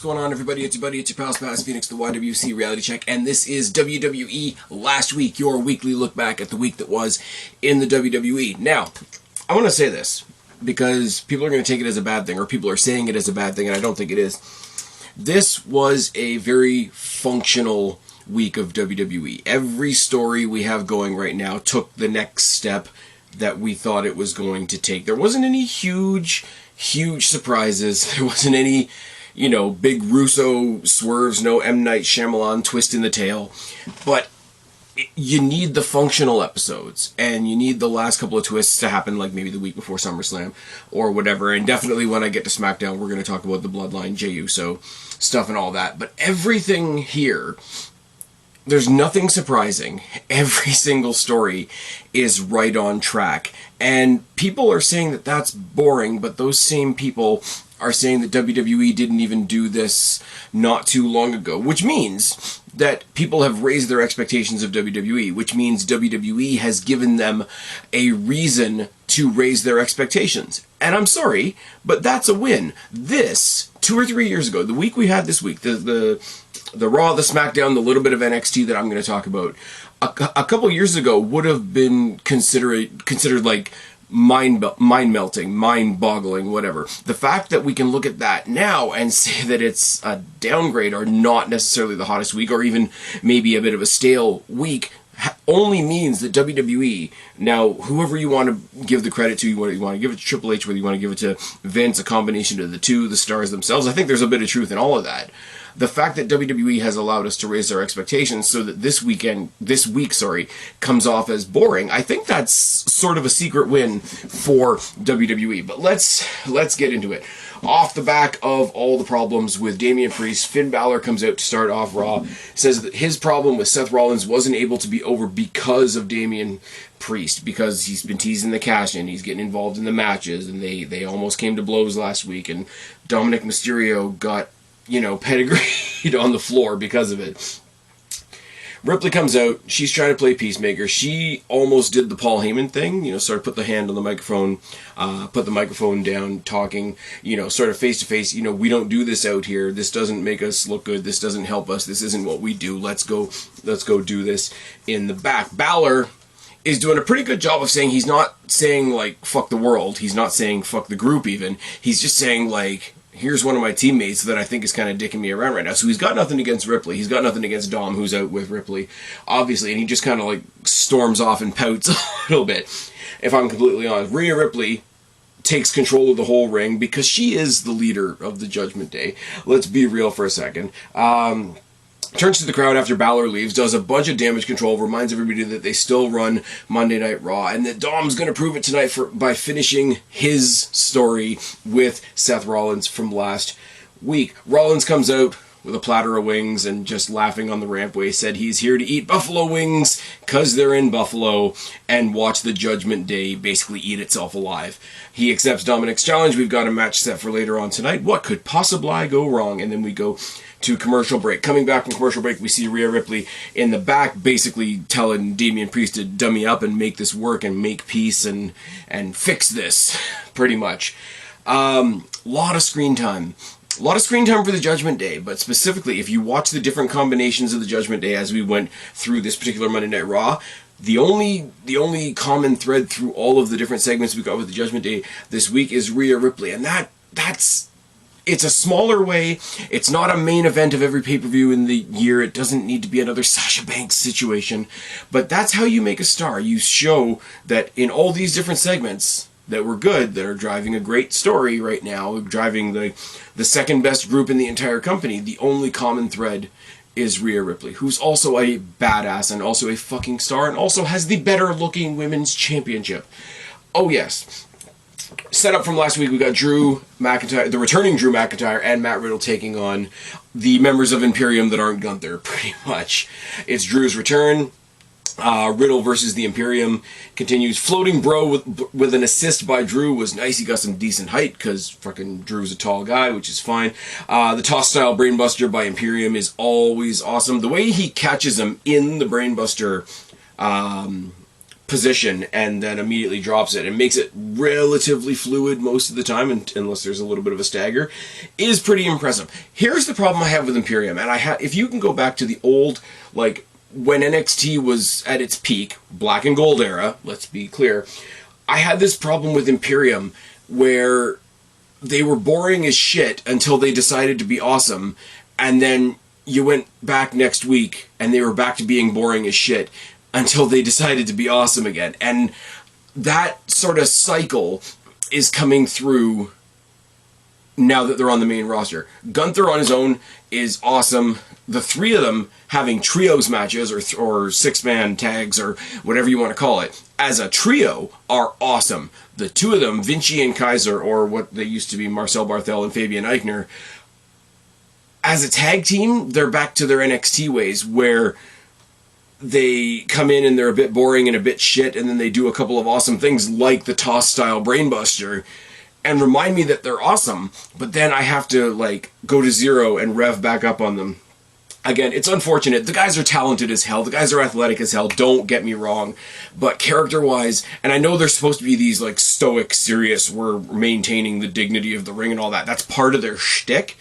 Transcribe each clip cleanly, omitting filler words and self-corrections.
going on, everybody? It's your buddy, it's your pal Spaz, Phoenix, the YWC Reality Check, and this is WWE Last Week, your weekly look back at the week that was in the WWE. Now, I want to say this, because people are going to take it as a bad thing, or people are saying it as a bad thing, and I don't think it is. This was a very functional week of WWE. Every story we have going right now took the next step that we thought it was going to take. There wasn't any huge surprises. There wasn't any, big Russo swerves, no M. Night Shyamalan twist in the tail. But you need the functional episodes, and you need the last couple of twists to happen, like maybe the week before SummerSlam or whatever. And definitely when I get to SmackDown, we're going to talk about the Bloodline, JEY USO stuff and all that. But everything here, there's nothing surprising. Every single story is right on track. And people are saying that that's boring, but those same people are saying that WWE didn't even do this not too long ago, which means that people have raised their expectations of WWE, which means WWE has given them a reason to raise their expectations. And I'm sorry, but that's a win. This, 2 or 3 years ago, the week we had this week, the Raw, the SmackDown, the little bit of NXT that I'm going to talk about, a couple years ago would have been considered like mind-melting, mind-boggling, whatever. The fact that we can look at that now and say that it's a downgrade or not necessarily the hottest week, or even maybe a bit of a stale week, only means that WWE, now, whoever you want to give the credit to, whether you want to give it to Triple H, whether you want to give it to Vince, a combination of the two, the stars themselves, I think there's a bit of truth in all of that. The fact that WWE has allowed us to raise our expectations so that this week comes off as boring, I think that's sort of a secret win for WWE. But let's get into it. Off the back of all the problems with Damian Priest, Finn Balor comes out to start off Raw, says that his problem with Seth Rollins wasn't able to be over because of Damian Priest, because he's been teasing the cash-in, he's getting involved in the matches, and they almost came to blows last week, and Dominic Mysterio got pedigreed on the floor because of it. Ripley comes out, she's trying to play peacemaker. She almost did the Paul Heyman thing, sort of put the hand on the microphone, put the microphone down, talking, sort of face to face, we don't do this out here. This doesn't make us look good. This doesn't help us. This isn't what we do. Let's go do this in the back. Balor is doing a pretty good job of saying, he's not saying like fuck the world. He's not saying fuck the group even. He's just saying like, here's one of my teammates that I think is kind of dicking me around right now. So he's got nothing against Ripley. He's got nothing against Dom, who's out with Ripley, obviously. And he just kind of like storms off and pouts a little bit, if I'm completely honest. Rhea Ripley takes control of the whole ring because she is the leader of the Judgment Day. Let's be real for a second. Turns to the crowd after Balor leaves, does a bunch of damage control, reminds everybody that they still run Monday Night Raw, and that Dom's going to prove it tonight by finishing his story with Seth Rollins from last week. Rollins comes out with a platter of wings and just laughing on the rampway, said he's here to eat buffalo wings because they're in Buffalo, and watch the Judgment Day basically eat itself alive. He accepts Dominic's challenge. We've got a match set for later on tonight. What could possibly go wrong? And then we go to commercial break. Coming back from commercial break, we see Rhea Ripley in the back basically telling Damian Priest to dummy up and make this work and make peace and fix this, pretty much. Lot of screen time. A lot of screen time for the Judgment Day, but specifically, if you watch the different combinations of the Judgment Day as we went through this particular Monday Night Raw, the only common thread through all of the different segments we got with the Judgment Day this week is Rhea Ripley, and it's a smaller way. It's not a main event of every pay-per-view in the year. It doesn't need to be another Sasha Banks situation. But that's how you make a star. You show that in all these different segments that were good, that are driving a great story right now, driving the second best group in the entire company, the only common thread is Rhea Ripley, who's also a badass and also a fucking star and also has the better looking women's championship. Oh yes. Set up from last week, we got Drew McIntyre, the returning Drew McIntyre, and Matt Riddle taking on the members of Imperium that aren't Gunther, pretty much. It's Drew's return. Riddle versus the Imperium continues. Floating bro with an assist by Drew was nice. He got some decent height because fucking Drew's a tall guy, which is fine. The toss style brainbuster by Imperium is always awesome. The way he catches him in the brainbuster position and then immediately drops it and makes it relatively fluid most of the time, unless there's a little bit of a stagger, is pretty impressive. Here's the problem I have with Imperium, and if you can go back to the old, like, when NXT was at its peak, black and gold era, let's be clear, I had this problem with Imperium where they were boring as shit until they decided to be awesome, and then you went back next week and they were back to being boring as shit until they decided to be awesome again. And that sort of cycle is coming through now that they're on the main roster. Gunther on his own is awesome. The three of them having trios matches or six-man tags or whatever you want to call it, as a trio, are awesome. The two of them, Vinci and Kaiser, or what they used to be, Marcel Barthel and Fabian Eichner, as a tag team, they're back to their NXT ways, where they come in and they're a bit boring and a bit shit, and then they do a couple of awesome things like the toss-style Brainbuster, and remind me that they're awesome, but then I have to, like, go to zero and rev back up on them. Again, it's unfortunate. The guys are talented as hell. The guys are athletic as hell. Don't get me wrong. But character-wise, and I know they're supposed to be these, like, stoic, serious, we're maintaining the dignity of the ring and all that. That's part of their shtick.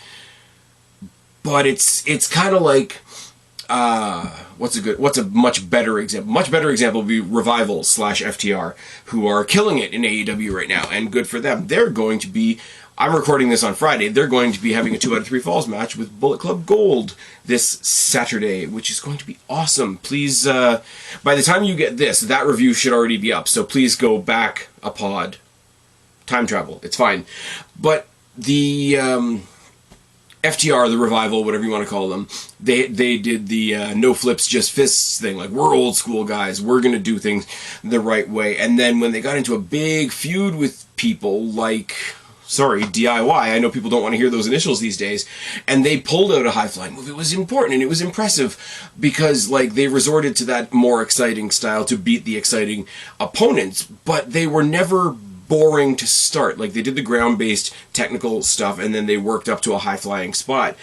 But it's kind of like, what's a much better example? Much better example would be Revival / FTR, who are killing it in AEW right now, and good for them. They're going to be, I'm recording this on Friday, they're going to be having a 2 out of 3 falls match with Bullet Club Gold this Saturday, which is going to be awesome. Please, by the time you get this, that review should already be up, so please go back a pod. Time travel, it's fine. But the FTR, the Revival, whatever you want to call them, they did the no flips, just fists thing. Like, we're old school guys. We're going to do things the right way. And then when they got into a big feud with people like, DIY, I know people don't want to hear those initials these days, and they pulled out a high-flying move. It was important, and it was impressive because, like, they resorted to that more exciting style to beat the exciting opponents, but they were never boring to start. Like, they did the ground-based technical stuff, and then they worked up to a high-flying spot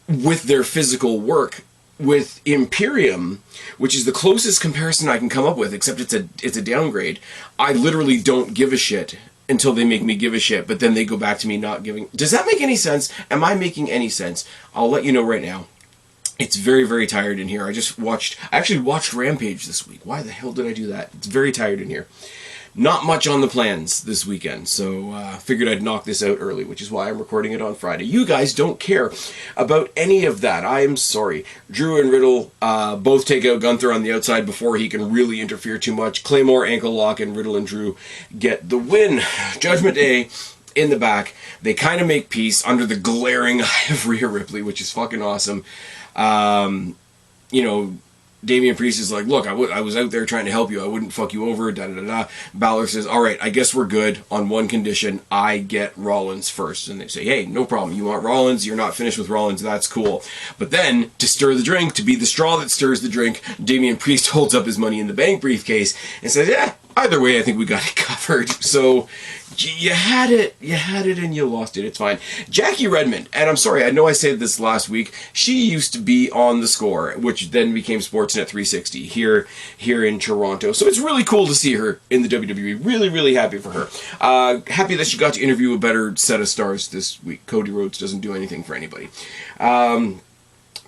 with their physical work. With Imperium, which is the closest comparison I can come up with, except it's a downgrade, I literally don't give a shit until they make me give a shit, but then they go back to me not giving. Does that make any sense? Am I making any sense? I'll let you know right now. It's very, very tired in here. I actually watched Rampage this week. Why the hell did I do that? It's very tired in here. Not much on the plans this weekend, so figured I'd knock this out early, which is why I'm recording it on Friday. You guys don't care about any of that. I am sorry. Drew and Riddle both take out Gunther on the outside before he can really interfere too much. Claymore, ankle lock, and Riddle and Drew get the win. Judgment Day in the back. They kind of make peace under the glaring eye of Rhea Ripley, which is fucking awesome. You know, Damian Priest is like, look, I was out there trying to help you. I wouldn't fuck you over, da-da-da-da. Balor says, all right, I guess we're good on one condition. I get Rollins first. And they say, hey, no problem. You want Rollins? You're not finished with Rollins. That's cool. But then, to stir the drink, to be the straw that stirs the drink, Damian Priest holds up his Money in the Bank briefcase and says, yeah, either way, I think we got it covered. So, you had it and you lost it. It's fine. Jackie Redmond, and I'm sorry, I know I said this last week, she used to be on The Score, which then became Sportsnet 360 here in Toronto. So it's really cool to see her in the WWE. Really, really happy for her. Happy that she got to interview a better set of stars this week. Cody Rhodes doesn't do anything for anybody.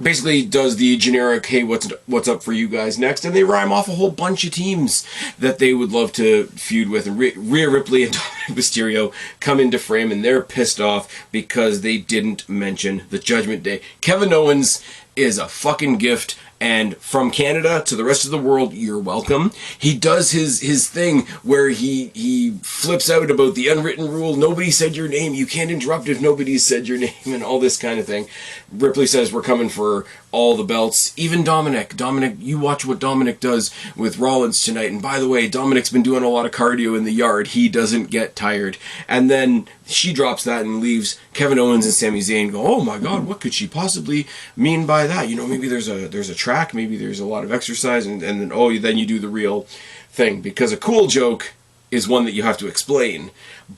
Basically does the generic, hey, what's up for you guys next? And they rhyme off a whole bunch of teams that they would love to feud with. And Rhea Ripley and Dominic Mysterio come into frame, and they're pissed off because they didn't mention the Judgment Day. Kevin Owens is a fucking gift, and from Canada to the rest of the world, you're welcome. He does his thing where he flips out about the unwritten rule, nobody said your name, you can't interrupt if nobody said your name, and all this kind of thing. Ripley says we're coming for all the belts. Even Dominic, you watch what Dominic does with Rollins tonight, and by the way, Dominic's been doing a lot of cardio in the yard, he doesn't get tired. And then she drops that and leaves. Kevin Owens and Sami Zayn go, oh my god, what could she possibly mean by that? You know, maybe there's a track, maybe there's a lot of exercise, and then, oh, then you do the real thing. Because a cool joke is one that you have to explain.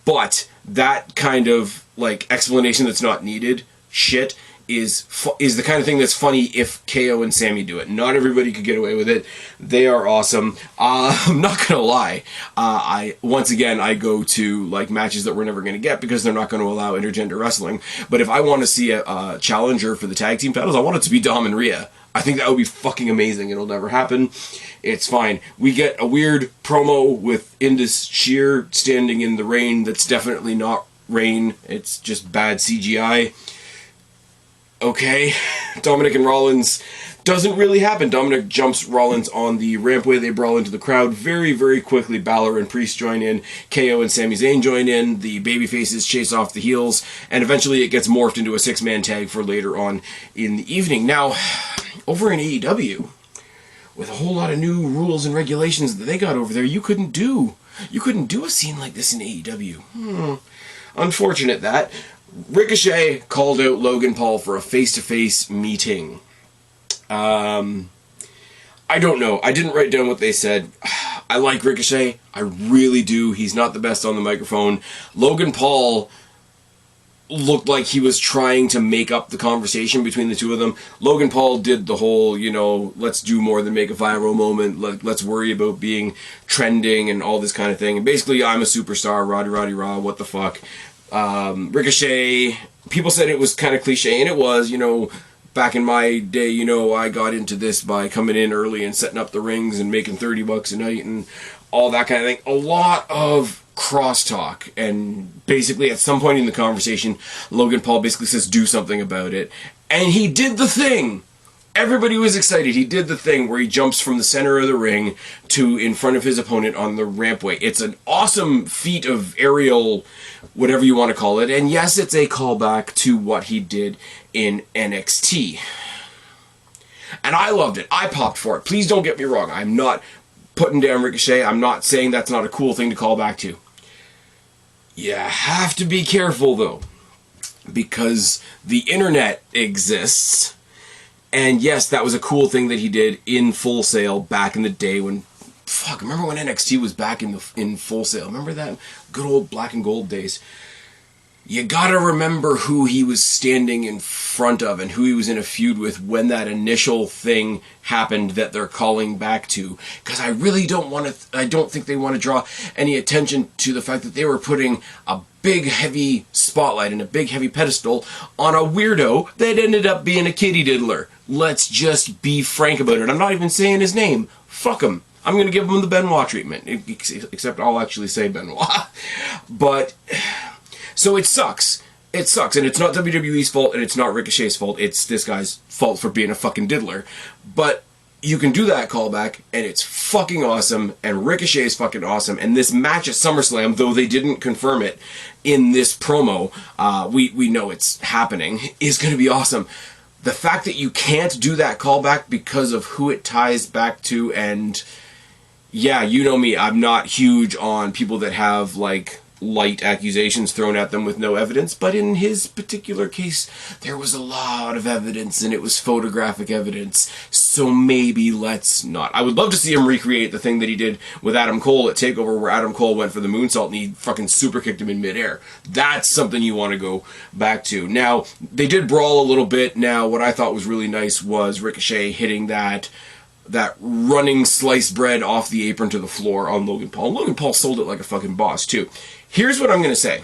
But that kind of, like, explanation that's not needed, shit, is the kind of thing that's funny if KO and Sammy do it. Not everybody could get away with it. They are awesome. I'm not gonna lie. Once again I go to like matches that we're never gonna get because they're not going to allow intergender wrestling. But if I want to see a challenger for the tag team titles, I want it to be Dom and Rhea. I think that would be fucking amazing. It'll never happen. It's fine. We get a weird promo with Indus Sheer standing in the rain. That's definitely not rain. It's just bad CGI. Okay, Dominic and Rollins doesn't really happen. Dominic jumps Rollins on the rampway. They brawl into the crowd very, very quickly. Balor and Priest join in. KO and Sami Zayn join in. The babyfaces chase off the heels. And eventually it gets morphed into a six-man tag for later on in the evening. Now, over in AEW, with a whole lot of new rules and regulations that they got over there, you couldn't do a scene like this in AEW. Unfortunate that. Ricochet called out Logan Paul for a face-to-face meeting. I don't know. I didn't write down what they said. I like Ricochet. I really do. He's not the best on the microphone. Logan Paul looked like he was trying to make up the conversation between the two of them. Logan Paul did the whole, let's do more than make a viral moment. Let's worry about being trending and all this kind of thing. And basically, I'm a superstar, roddy rah, what the fuck. Ricochet, people said it was kind of cliche, and it was, back in my day, I got into this by coming in early and setting up the rings and making $30 a night and all that kind of thing. A lot of crosstalk, and basically at some point in the conversation, Logan Paul basically says, do something about it. And he did the thing. Everybody was excited. He did the thing where he jumps from the center of the ring to in front of his opponent on the rampway. It's an awesome feat of aerial, whatever you want to call it. And yes, it's a callback to what he did in NXT. And I loved it. I popped for it. Please don't get me wrong. I'm not putting down Ricochet. I'm not saying that's not a cool thing to call back to. You have to be careful, though, because the internet exists. And yes, that was a cool thing that he did in Full Sail back in the day when... Fuck, remember when NXT was back in Full Sail? Remember that? Good old black and gold days. You gotta remember who he was standing in front of and who he was in a feud with when that initial thing happened that they're calling back to. Because I really don't think they want to draw any attention to the fact that they were putting a big heavy spotlight and a big heavy pedestal on a weirdo that ended up being a kitty diddler. Let's just be frank about it. I'm not even saying his name. Fuck him. I'm going to give him the Benoit treatment. Except I'll actually say Benoit. But... So it sucks. It sucks. And it's not WWE's fault, and it's not Ricochet's fault. It's this guy's fault for being a fucking diddler. But you can do that callback, and it's fucking awesome, and Ricochet is fucking awesome. And this match at SummerSlam, though they didn't confirm it in this promo, we know it's happening, is going to be awesome. The fact that you can't do that callback because of who it ties back to, and yeah, you know me, I'm not huge on people that have, light accusations thrown at them with no evidence, but in his particular case, there was a lot of evidence, and it was photographic evidence, so maybe let's not. I would love to see him recreate the thing that he did with Adam Cole at TakeOver, where Adam Cole went for the moonsault and he fucking super kicked him in midair. That's something you want to go back to. Now, they did brawl a little bit. Now, what I thought was really nice was Ricochet hitting that running sliced bread off the apron to the floor on Logan Paul. Logan Paul sold it like a fucking boss, too. Here's what I'm going to say.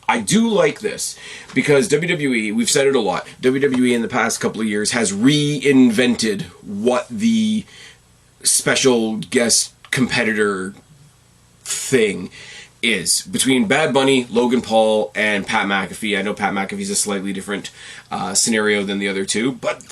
I do like this because WWE, we've said it a lot, WWE in the past couple of years has reinvented what the special guest competitor thing is. Between Bad Bunny, Logan Paul, and Pat McAfee. I know Pat McAfee's a slightly different scenario than the other two, but...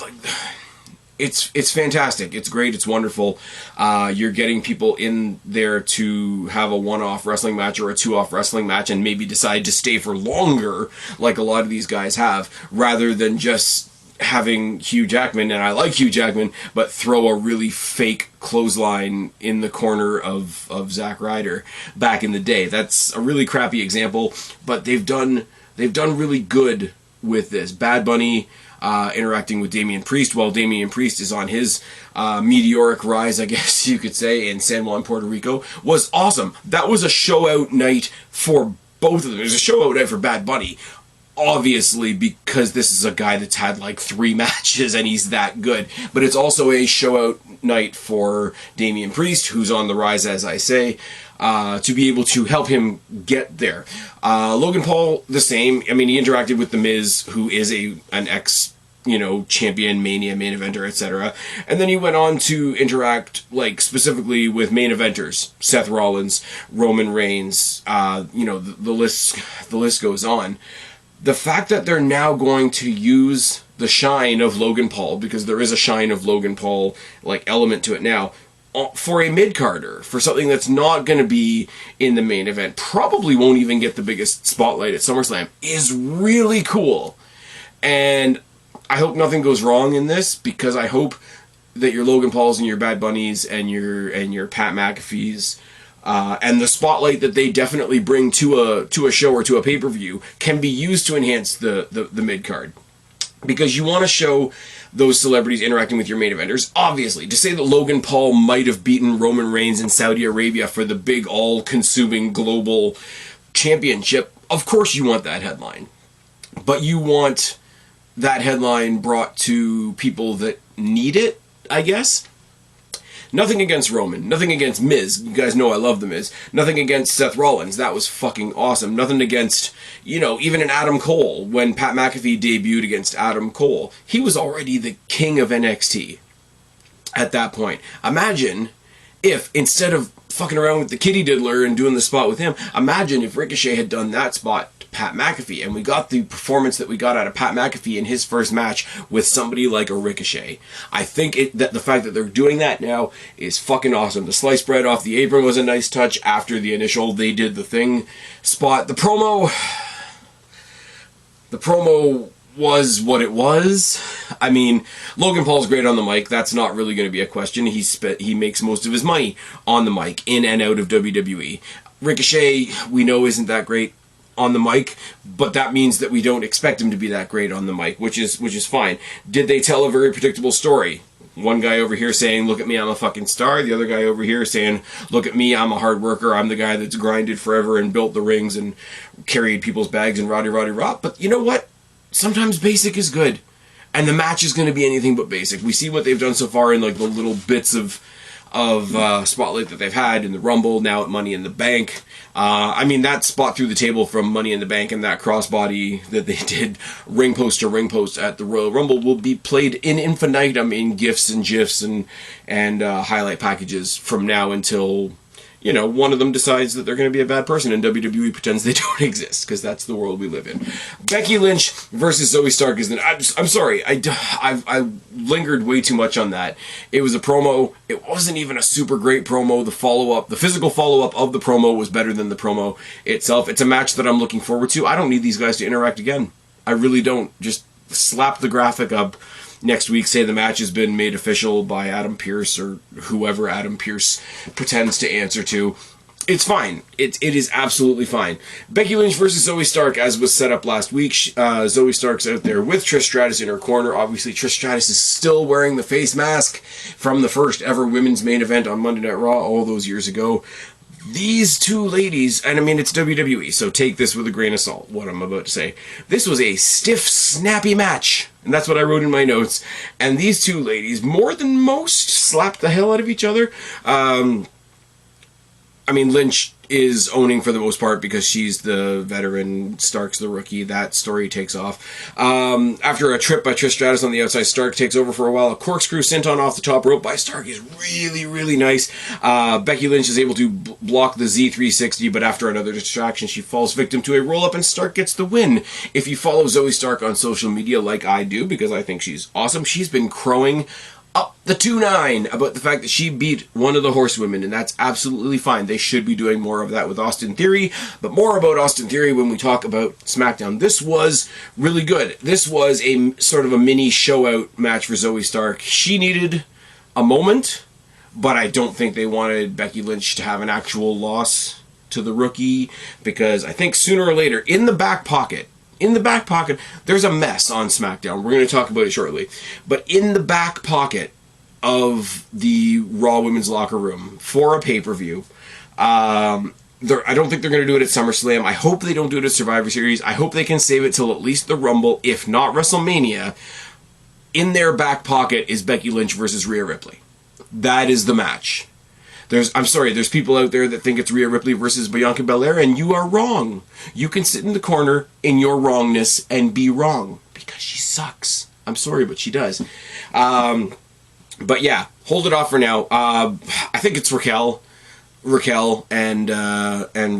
It's fantastic. It's great. It's wonderful. You're getting people in there to have a one-off wrestling match or a two-off wrestling match and maybe decide to stay for longer, like a lot of these guys have, rather than just having Hugh Jackman, and I like Hugh Jackman, but throw a really fake clothesline in the corner of Zack Ryder back in the day. That's a really crappy example, but they've done really good with this. Bad Bunny interacting with Damian Priest while Damian Priest is on his meteoric rise, I guess you could say, in San Juan, Puerto Rico, was awesome. That was a show-out night for both of them. It was a show-out night for Bad Bunny. obviously because this is a guy that's had like 3 matches and he's that good. But it's also a show-out night for Damian Priest, who's on the rise, as I say, to be able to help him get there. Logan Paul, the same. I mean, he interacted with The Miz, who is an ex, champion, Mania, main eventer, etc. And then he went on to interact, like, specifically with main eventers. Seth Rollins, Roman Reigns, the list goes on. The fact that they're now going to use the shine of Logan Paul, because there is a shine of Logan Paul, like, element to it now, for a mid-carder, for something that's not going to be in the main event, probably won't even get the biggest spotlight at SummerSlam, is really cool. And I hope nothing goes wrong in this, because I hope that your Logan Pauls and your Bad Bunnies and your Pat McAfees and the spotlight that they definitely bring to a show or to a pay-per-view can be used to enhance the mid-card. Because you want to show those celebrities interacting with your main eventers. Obviously, to say that Logan Paul might have beaten Roman Reigns in Saudi Arabia for the big all-consuming global championship, of course you want that headline. But you want that headline brought to people that need it, I guess. Nothing against Roman. Nothing against Miz. You guys know I love The Miz. Nothing against Seth Rollins. That was fucking awesome. Nothing against, even an Adam Cole. When Pat McAfee debuted against Adam Cole, he was already the king of NXT at that point. Imagine if, instead of fucking around with the kitty diddler and doing the spot with him, imagine if Ricochet had done that spot to Pat McAfee, and we got the performance that we got out of Pat McAfee in his first match with somebody like a Ricochet. I think that the fact that they're doing that now is fucking awesome. The sliced bread off the apron was a nice touch after the initial "they did the thing" spot. The promo was what it was. I mean, Logan Paul's great on the mic. That's not really going to be a question. He makes most of his money on the mic, in and out of WWE. Ricochet, we know, isn't that great on the mic, but that means that we don't expect him to be that great on the mic, which is fine. Did they tell a very predictable story? One guy over here saying, "Look at me, I'm a fucking star." The other guy over here saying, "Look at me, I'm a hard worker. I'm the guy that's grinded forever and built the rings and carried people's bags and roddy rot." But you know what? Sometimes basic is good. And the match is going to be anything but basic. We see what they've done so far in like the little bits of spotlight that they've had in the Rumble, now at Money in the Bank. I mean, that spot through the table from Money in the Bank and that crossbody that they did ring post to ring post at the Royal Rumble will be played in infinitum in GIFs and GIFs and highlight packages from now until one of them decides that they're going to be a bad person and WWE pretends they don't exist, because that's the world we live in. Becky Lynch versus Zoe Stark is I'm sorry, I lingered way too much on that. It was a promo. It wasn't even a super great promo. The physical follow-up of the promo was better than the promo itself. It's a match that I'm looking forward to. I don't need these guys to interact again. I really don't. Just slap the graphic up next week, say the match has been made official by Adam Pearce or whoever Adam Pearce pretends to answer to. It's fine. It is absolutely fine. Becky Lynch versus Zoe Stark, as was set up last week. Zoe Stark's out there with Trish Stratus in her corner. Obviously, Trish Stratus is still wearing the face mask from the first ever women's main event on Monday Night Raw all those years ago. These two ladies, and I mean, it's WWE, so take this with a grain of salt, what I'm about to say. This was a stiff, snappy match, and that's what I wrote in my notes. And these two ladies, more than most, slapped the hell out of each other. I mean, Lynch is owning for the most part because she's the veteran, Stark's the rookie. That story takes off. After a trip by Trish Stratus on the outside, Stark takes over for a while. A corkscrew senton off the top rope by Stark is really, really nice. Becky Lynch is able to block the Z360, but after another distraction, she falls victim to a roll-up and Stark gets the win. If you follow Zoe Stark on social media like I do, because I think she's awesome, she's been crowing up the 2-9 about the fact that she beat one of the horsewomen, and that's absolutely fine. They should be doing more of that with Austin Theory, but more about Austin Theory when we talk about SmackDown. This was really good. This was a sort of a mini show-out match for Zoe Stark. She needed a moment, but I don't think they wanted Becky Lynch to have an actual loss to the rookie, because I think sooner or later, in the back pocket, there's a mess on SmackDown. We're going to talk about it shortly. But in the back pocket of the Raw Women's Locker Room for a pay-per-view, I don't think they're going to do it at SummerSlam. I hope they don't do it at Survivor Series. I hope they can save it till at least the Rumble, if not WrestleMania. In their back pocket is Becky Lynch versus Rhea Ripley. That is the match. I'm sorry, there's people out there that think it's Rhea Ripley versus Bianca Belair, and you are wrong. You can sit in the corner in your wrongness and be wrong, because she sucks. I'm sorry, but she does. But yeah, hold it off for now. I think it's Raquel and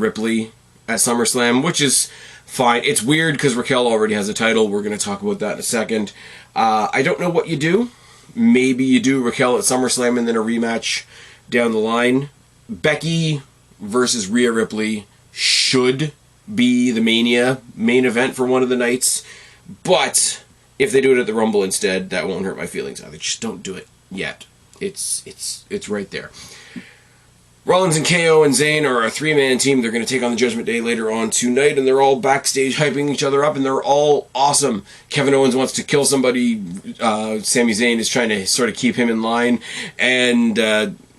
Ripley at SummerSlam, which is fine. It's weird because Raquel already has a title. We're going to talk about that in a second. I don't know what you do. Maybe you do Raquel at SummerSlam and then a rematch down the line. Becky versus Rhea Ripley should be the Mania main event for one of the nights. But if they do it at the Rumble instead, that won't hurt my feelings either. Just don't do it yet. It's right there. Rollins and KO and Zayn are a three-man team. They're going to take on the Judgment Day later on tonight, and they're all backstage hyping each other up, and they're all awesome. Kevin Owens wants to kill somebody. Sami Zayn is trying to sort of keep him in line, and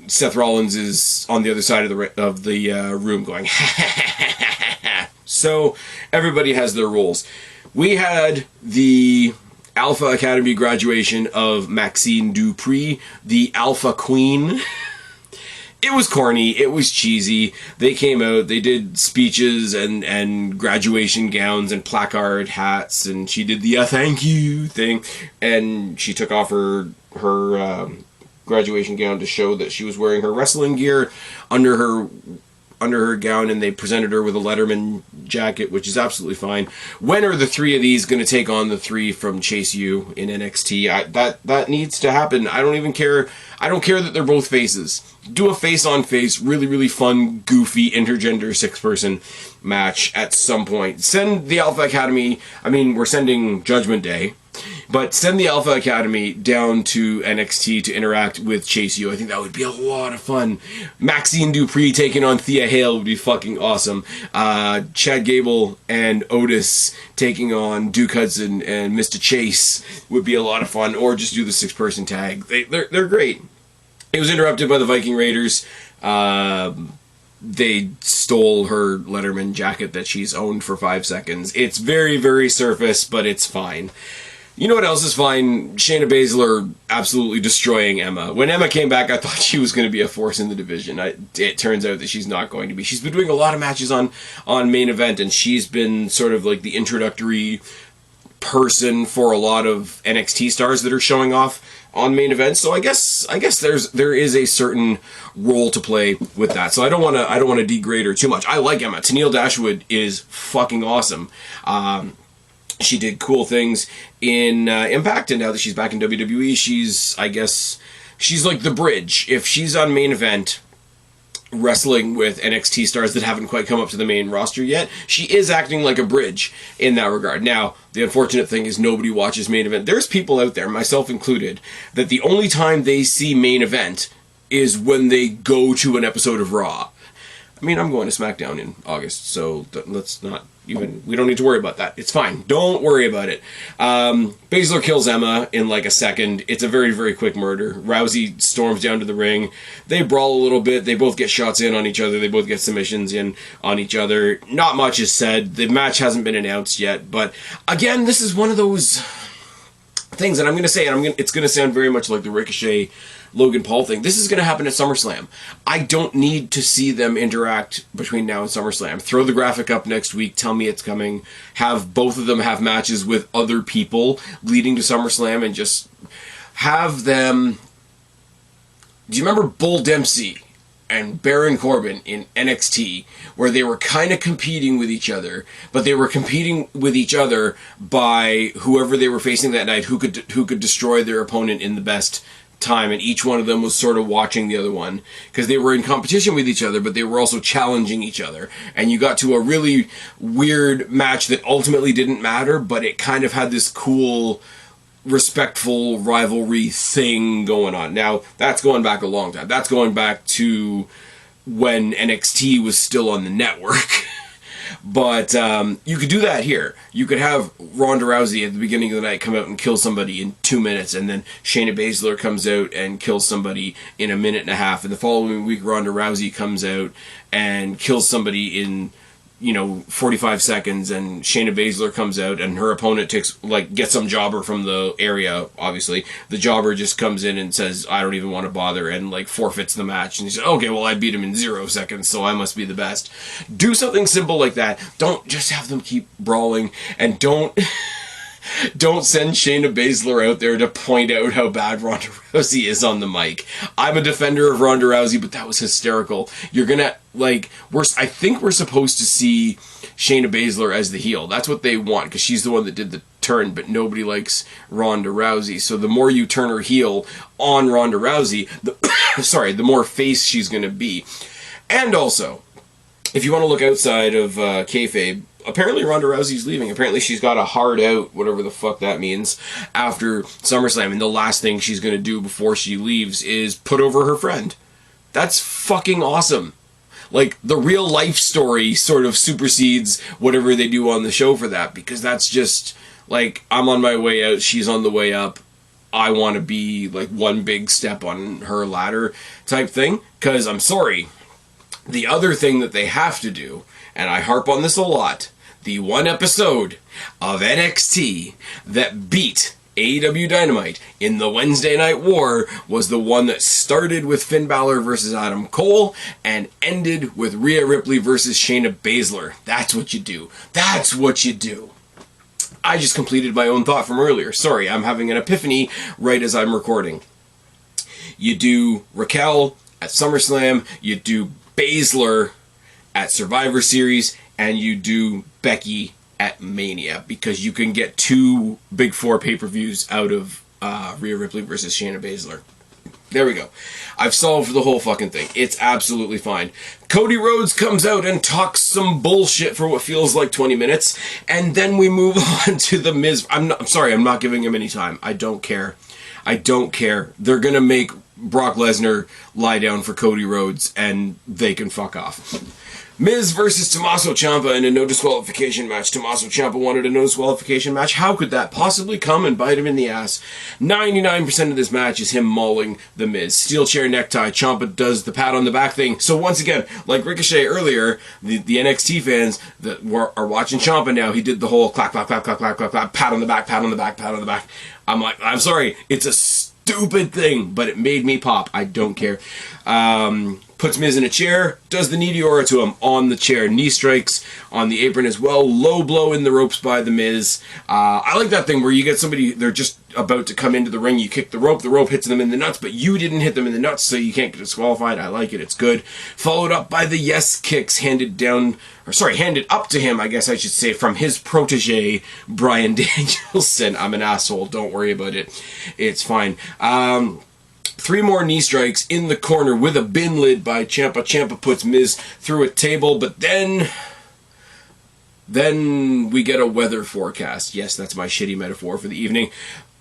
Seth Rollins is on the other side of the room going, So everybody has their roles. We had the Alpha Academy graduation of Maxine Dupree, the Alpha Queen. It was corny. It was cheesy. They came out. They did speeches and graduation gowns and placard hats, and she did the thank you thing. And she took off her graduation gown to show that she was wearing her wrestling gear under her gown, and they presented her with a Letterman jacket, which is absolutely fine. When are the three of these going to take on the three from Chase U in NXT? That needs to happen. I don't even care. I don't care that they're both faces. Do a face-on-face, really, really fun, goofy, intergender six-person match at some point. Send the Alpha Academy, we're sending Judgment Day, but send the Alpha Academy down to NXT to interact with Chase U. I think that would be a lot of fun. Maxine Dupree taking on Thea Hale would be fucking awesome. Chad Gable and Otis taking on Duke Hudson and Mr. Chase would be a lot of fun. Or just do the six-person tag. They're great. It was interrupted by the Viking Raiders. They stole her Letterman jacket that she's owned for 5 seconds. It's very, very surface, but it's fine. You know what else is fine? Shayna Baszler absolutely destroying Emma. When Emma came back, I thought she was going to be a force in the division. It turns out that she's not going to be. She's been doing a lot of matches on main event, and she's been sort of like the introductory person for a lot of NXT stars that are showing off on main event. So I guess there is a certain role to play with that. So I don't want to degrade her too much. I like Emma. Tennille Dashwood is fucking awesome. She did cool things in Impact, and now that she's back in WWE, she's like the bridge. If she's on main event wrestling with NXT stars that haven't quite come up to the main roster yet, she is acting like a bridge in that regard. Now, the unfortunate thing is nobody watches main event. There's people out there, myself included, that the only time they see main event is when they go to an episode of Raw. I'm going to SmackDown in August, so let's not even... We don't need to worry about that. It's fine. Don't worry about it. Baszler kills Emma in like a second. It's a very, very quick murder. Rousey storms down to the ring. They brawl a little bit. They both get shots in on each other. They both get submissions in on each other. Not much is said. The match hasn't been announced yet, but again, this is one of those things, and I'm going to say, it's going to sound very much like the Ricochet Logan Paul thing. This is going to happen at SummerSlam. I don't need to see them interact between now and SummerSlam. Throw the graphic up next week. Tell me it's coming. Have both of them have matches with other people leading to SummerSlam, and just have them... Do you remember Bull Dempsey and Baron Corbin in NXT, where they were kind of competing with each other, but they were competing with each other by whoever they were facing that night, who could destroy their opponent in the best time, and each one of them was sort of watching the other one, because they were in competition with each other, but they were also challenging each other, and you got to a really weird match that ultimately didn't matter, but it kind of had this cool, respectful rivalry thing going on. Now, that's going back a long time. That's going back to when NXT was still on the network. But you could do that here. You could have Ronda Rousey at the beginning of the night come out and kill somebody in 2 minutes, and then Shayna Baszler comes out and kills somebody in a minute and a half, and the following week Ronda Rousey comes out and kills somebody in 45 seconds, and Shayna Baszler comes out and her opponent gets some jobber from the area, obviously. The jobber just comes in and says, I don't even want to bother, and forfeits the match. And he says, okay, well, I beat him in 0 seconds, so I must be the best. Do something simple like that. Don't just have them keep brawling, and don't send Shayna Baszler out there to point out how bad Ronda Rousey is on the mic. I'm a defender of Ronda Rousey, but that was hysterical. You're gonna, I think we're supposed to see Shayna Baszler as the heel. That's what they want, because she's the one that did the turn, but nobody likes Ronda Rousey. So the more you turn her heel on Ronda Rousey, the more face she's gonna be. And also, if you want to look outside of kayfabe, apparently Ronda Rousey's leaving. Apparently she's got a hard out, whatever the fuck that means, after SummerSlam. And the last thing she's going to do before she leaves is put over her friend. That's fucking awesome. The real life story sort of supersedes whatever they do on the show for that. Because that's just, I'm on my way out, she's on the way up. I want to be, one big step on her ladder type thing. Because, I'm sorry, the other thing that they have to do, and I harp on this a lot, the one episode of NXT that beat AEW Dynamite in the Wednesday Night War was the one that started with Finn Balor versus Adam Cole and ended with Rhea Ripley versus Shayna Baszler. That's what you do. That's what you do. I just completed my own thought from earlier. Sorry, I'm having an epiphany right as I'm recording. You do Raquel at SummerSlam, you do Baszler at Survivor Series, and you do Becky at Mania, because you can get 2 Big 4 pay-per-views out of Rhea Ripley versus Shayna Baszler. There we go. I've solved the whole fucking thing. It's absolutely fine. Cody Rhodes comes out and talks some bullshit for what feels like 20 minutes, and then we move on to The Miz. I'm sorry, I'm not giving him any time. I don't care. I don't care. They're gonna make Brock Lesnar lie down for Cody Rhodes, and they can fuck off. Miz versus Tommaso Ciampa in a no disqualification match. Tommaso Ciampa wanted a no disqualification match. How could that possibly come and bite him in the ass? 99% of this match is him mauling the Miz. Steel chair necktie. Ciampa does the pat on the back thing. So once again, like Ricochet earlier, the NXT fans that are watching Ciampa now, he did the whole clap, clap, clap, clap, clap, clap, clap, pat on the back, pat on the back, pat on the back. I'm like, I'm sorry, it's a stupid thing, but it made me pop. I don't care. Puts Miz in a chair, does the knee Diora to him on the chair. Knee strikes on the apron as well. Low blow in the ropes by the Miz. I like that thing where you get somebody, they're just about to come into the ring, you kick the rope hits them in the nuts, but you didn't hit them in the nuts, so you can't get disqualified. I like it, it's good. Followed up by the yes kicks handed up to him, I guess I should say, from his protege, Bryan Danielson. I'm an asshole, don't worry about it. It's fine. 3 more knee strikes in the corner with a bin lid by Ciampa. Ciampa puts Miz through a table, but then we get a weather forecast. Yes, that's my shitty metaphor for the evening.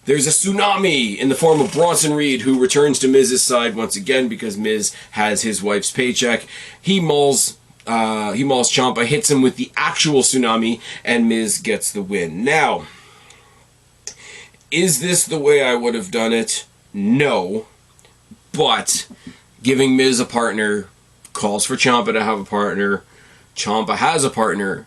There's a tsunami in the form of Bronson Reed, who returns to Miz's side once again because Miz has his wife's paycheck. He mauls Ciampa, hits him with the actual tsunami, and Miz gets the win. Now, is this the way I would have done it? No. But giving Miz a partner calls for Ciampa to have a partner. Ciampa has a partner.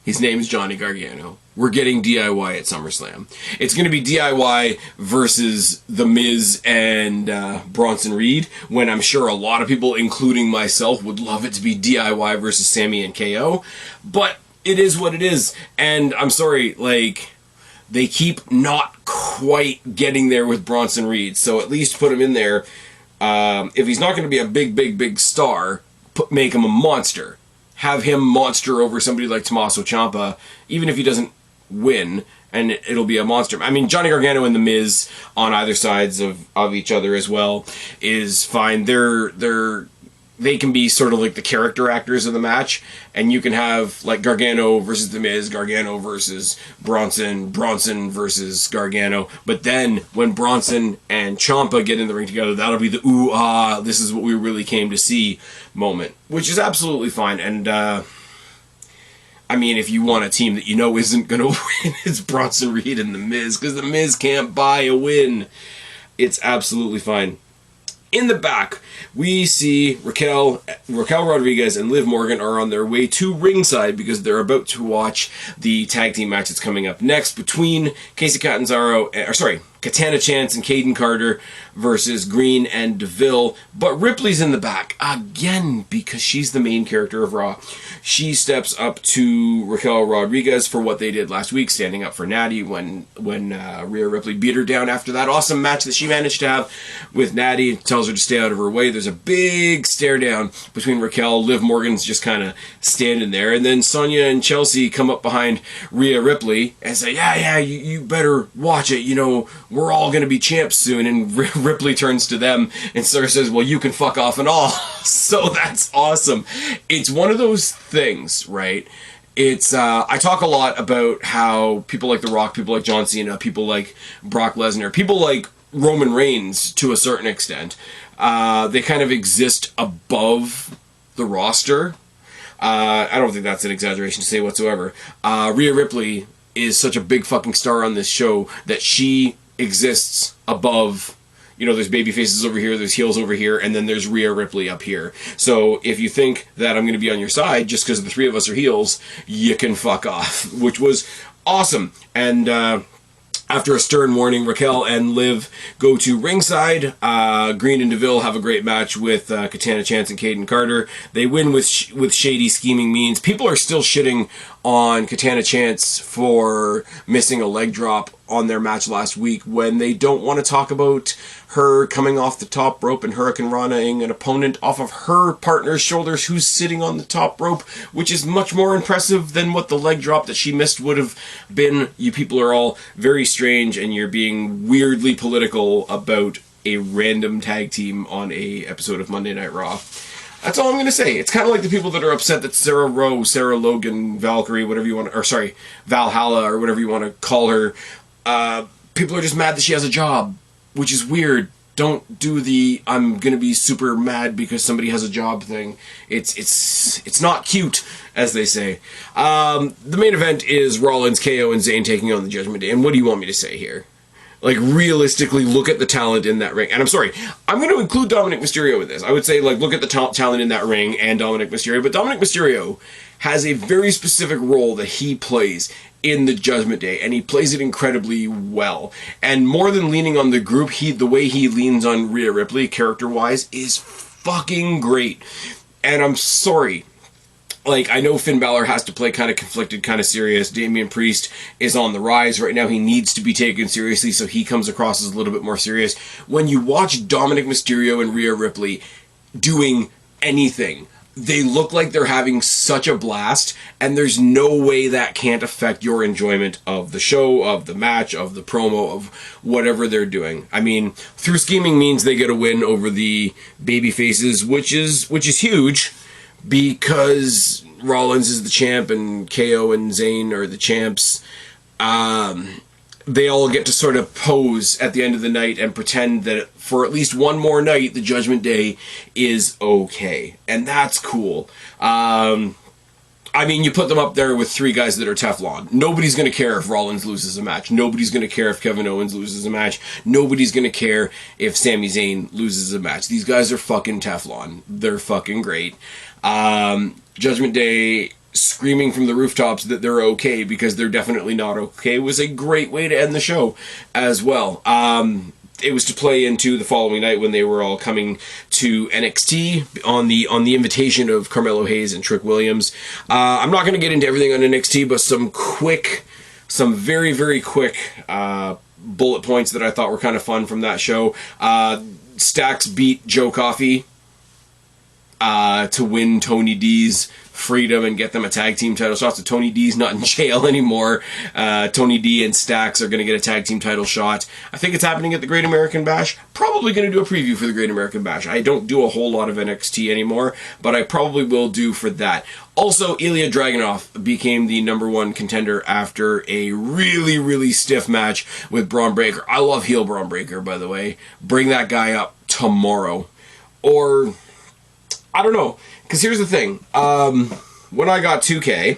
His name's Johnny Gargano. We're getting DIY at SummerSlam. It's going to be DIY versus The Miz and Bronson Reed, when I'm sure a lot of people, including myself, would love it to be DIY versus Sammy and KO. But it is what it is. And I'm sorry, they keep not quite getting there with Bronson Reed. So at least put him in there. If he's not going to be a big star, make him a monster. Have him monster over somebody like Tommaso Ciampa, even if he doesn't win, and it'll be a monster. I mean, Johnny Gargano and The Miz on either sides of each other as well is fine. They can be sort of like the character actors of the match, and you can have like Gargano versus The Miz, Gargano versus Bronson, Bronson versus Gargano. But then when Bronson and Ciampa get in the ring together, that'll be the ooh ah, this is what we really came to see moment, which is absolutely fine. And I mean, if you want a team that you know isn't going to win, it's Bronson Reed and The Miz, because The Miz can't buy a win. It's absolutely fine. In the back, we see Raquel Rodriguez and Liv Morgan are on their way to ringside because they're about to watch the tag team match that's coming up next between Katana Chance and Caden Carter versus Green and DeVille. But Ripley's in the back again because she's the main character of Raw. She steps up to Raquel Rodriguez for what they did last week, standing up for Natty when Rhea Ripley beat her down after that awesome match that she managed to have with Natty. Tells her to stay out of her way. There's a big stare down between Raquel. Liv Morgan's just kind of standing there, and then Sonya and Chelsea come up behind Rhea Ripley and say, yeah, you better watch it. You know, we're all going to be champs soon. And Ripley turns to them and sort of says, well, you can fuck off and all. So that's awesome. It's one of those things, right? It's I talk a lot about how people like The Rock, people like John Cena, people like Brock Lesnar, people like Roman Reigns to a certain extent, they kind of exist above the roster. I don't think that's an exaggeration to say whatsoever. Rhea Ripley is such a big fucking star on this show that she exists above. You know, there's baby faces over here, there's heels over here, and then there's Rhea Ripley up here. So if you think that I'm going to be on your side just because the three of us are heels, you can fuck off, which was awesome. And after a stern warning, Raquel and Liv go to ringside. Green and DeVille have a great match with Katana Chance and Caden Carter. They win with shady scheming means. People are still shitting on Katana Chance for missing a leg drop on their match last week when they don't want to talk about her coming off the top rope and Hurricane Rana-ing an opponent off of her partner's shoulders who's sitting on the top rope, which is much more impressive than what the leg drop that she missed would have been. You people are all very strange, and you're being weirdly political about a random tag team on a episode of Monday Night Raw. That's all I'm going to say. It's kind of like the people that are upset that Sarah Logan, Valkyrie, whatever you want, Valhalla, or whatever you want to call her. People are just mad that she has a job, which is weird. Don't do the I'm going to be super mad because somebody has a job thing. It's not cute, as they say. The main event is Rollins, KO, and Zayn taking on the Judgment Day. And what do you want me to say here? Like, realistically, look at the talent in that ring. And I'm sorry, I'm going to include Dominic Mysterio with this. I would say, like, look at the talent in that ring and Dominic Mysterio. But Dominic Mysterio has a very specific role that he plays in the Judgment Day, and he plays it incredibly well. And more than leaning on the group, the way he leans on Rhea Ripley, character-wise, is fucking great. And I'm sorry. Like, I know Finn Balor has to play kind of conflicted, kind of serious. Damian Priest is on the rise right now. He needs to be taken seriously, so he comes across as a little bit more serious. When you watch Dominic Mysterio and Rhea Ripley doing anything, they look like they're having such a blast, and there's no way that can't affect your enjoyment of the show, of the match, of the promo, of whatever they're doing. I mean, through scheming means they get a win over the baby faces, which is huge, because Rollins is the champ and KO and Zayn are the champs. They all get to sort of pose at the end of the night and pretend that for at least one more night, the Judgment Day is okay. And that's cool. I mean, you put them up there with three guys that are Teflon. Nobody's going to care if Rollins loses a match. Nobody's going to care if Kevin Owens loses a match. Nobody's going to care if Sami Zayn loses a match. These guys are fucking Teflon. They're fucking great. Judgment Day screaming from the rooftops that they're okay because they're definitely not okay was a great way to end the show as well. It was to play into the following night when they were all coming to NXT on the invitation of Carmelo Hayes and Trick Williams. I'm not going to get into everything on NXT, but some very, very quick bullet points that I thought were kind of fun from that show. Stax beat Joe Coffey to win Tony D's freedom and get them a tag team title shot. So Tony D's not in jail anymore. Tony D and Stax are going to get a tag team title shot. I think it's happening at the Great American Bash. Probably going to do a preview for the Great American Bash. I don't do a whole lot of NXT anymore, but I probably will do for that. Also, Ilya Dragunov became the #1 contender after a really, really stiff match with Braun Breaker. I love heel Braun Breaker, by the way. Bring that guy up tomorrow. Or, I don't know. Because here's the thing. When I got 2K,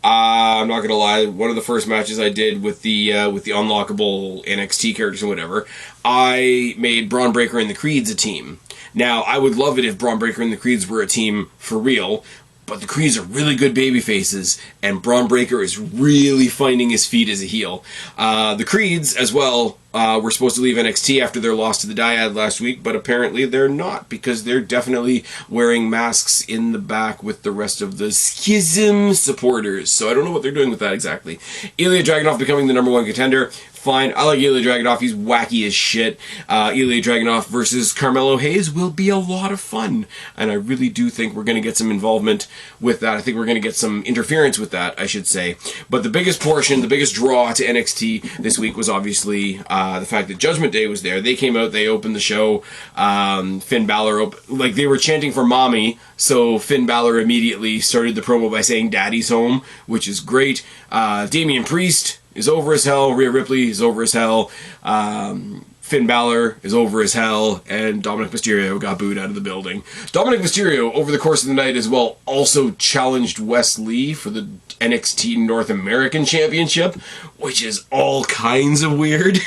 I'm not gonna lie. One of the first matches I did with the unlockable NXT characters and whatever, I made Braun Breaker and the Creeds a team. Now, I would love it if Braun Breaker and the Creeds were a team for real, but the Creeds are really good baby faces, and Braun Breaker is really finding his feet as a heel. The Creeds, as well, were supposed to leave NXT after their loss to the Dyad last week, but apparently they're not, because they're definitely wearing masks in the back with the rest of the Schism supporters. So I don't know what they're doing with that exactly. Ilya Dragunov becoming the #1 contender. Fine. I like Ilya Dragunov. He's wacky as shit. Ilya Dragunov versus Carmelo Hayes will be a lot of fun. And I really do think we're going to get some involvement with that. I think we're going to get some interference with that, I should say. But the biggest portion, the biggest draw to NXT this week was obviously the fact that Judgment Day was there. They came out, they opened the show. Finn Balor, they were chanting for Mommy. So Finn Balor immediately started the promo by saying Daddy's home, which is great. Damian Priest is over as hell. Rhea Ripley is over as hell. Finn Balor is over as hell. And Dominic Mysterio got booed out of the building. Dominic Mysterio, over the course of the night as well, also challenged Wes Lee for the NXT North American Championship, which is all kinds of weird.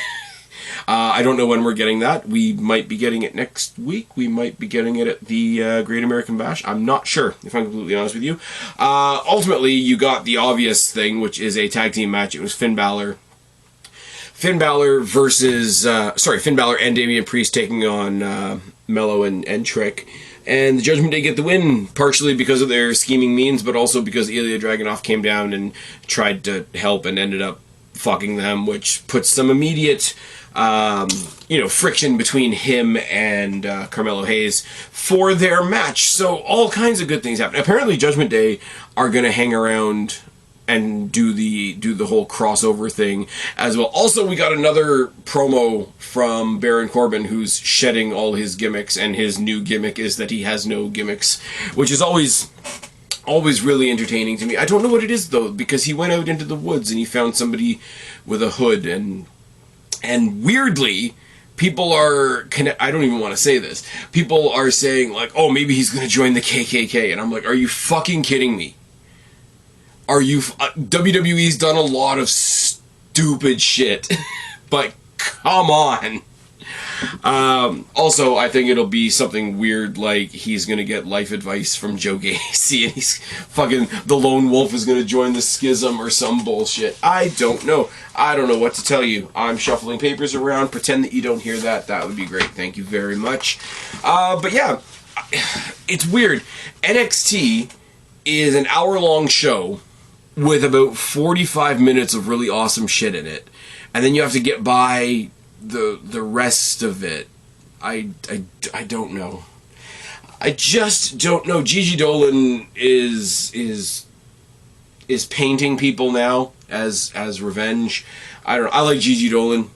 I don't know when we're getting that. We might be getting it next week. We might be getting it at the Great American Bash. I'm not sure, if I'm completely honest with you. Ultimately, you got the obvious thing, which is a tag team match. It was Finn Balor versus... Finn Balor and Damian Priest taking on Mello and Trick. And the Judgment Day get the win, partially because of their scheming means, but also because Ilya Dragunov came down and tried to help and ended up fucking them, which puts some immediate... friction between him and Carmelo Hayes for their match. So all kinds of good things happen. Apparently Judgment Day are going to hang around and do the whole crossover thing as well. Also, we got another promo from Baron Corbin, who's shedding all his gimmicks, and his new gimmick is that he has no gimmicks, which is always really entertaining to me. I don't know what it is, though, because he went out into the woods and he found somebody with a hood, and weirdly, people are... I don't even want to say this. People are saying, oh, maybe he's going to join the KKK. And I'm like, are you fucking kidding me? Are you... WWE's done a lot of stupid shit. But come on. Also, I think it'll be something weird, like he's going to get life advice from Joe Gacy, and he's fucking... the lone wolf is going to join the schism or some bullshit. I don't know. I don't know what to tell you. I'm shuffling papers around. Pretend that you don't hear that. That would be great. Thank you very much. But yeah, it's weird. NXT is an hour-long show with about 45 minutes of really awesome shit in it. And then you have to get by the rest of it. I don't know. I just don't know. Gigi Dolan is painting people now as revenge. I don't know. I like Gigi Dolan,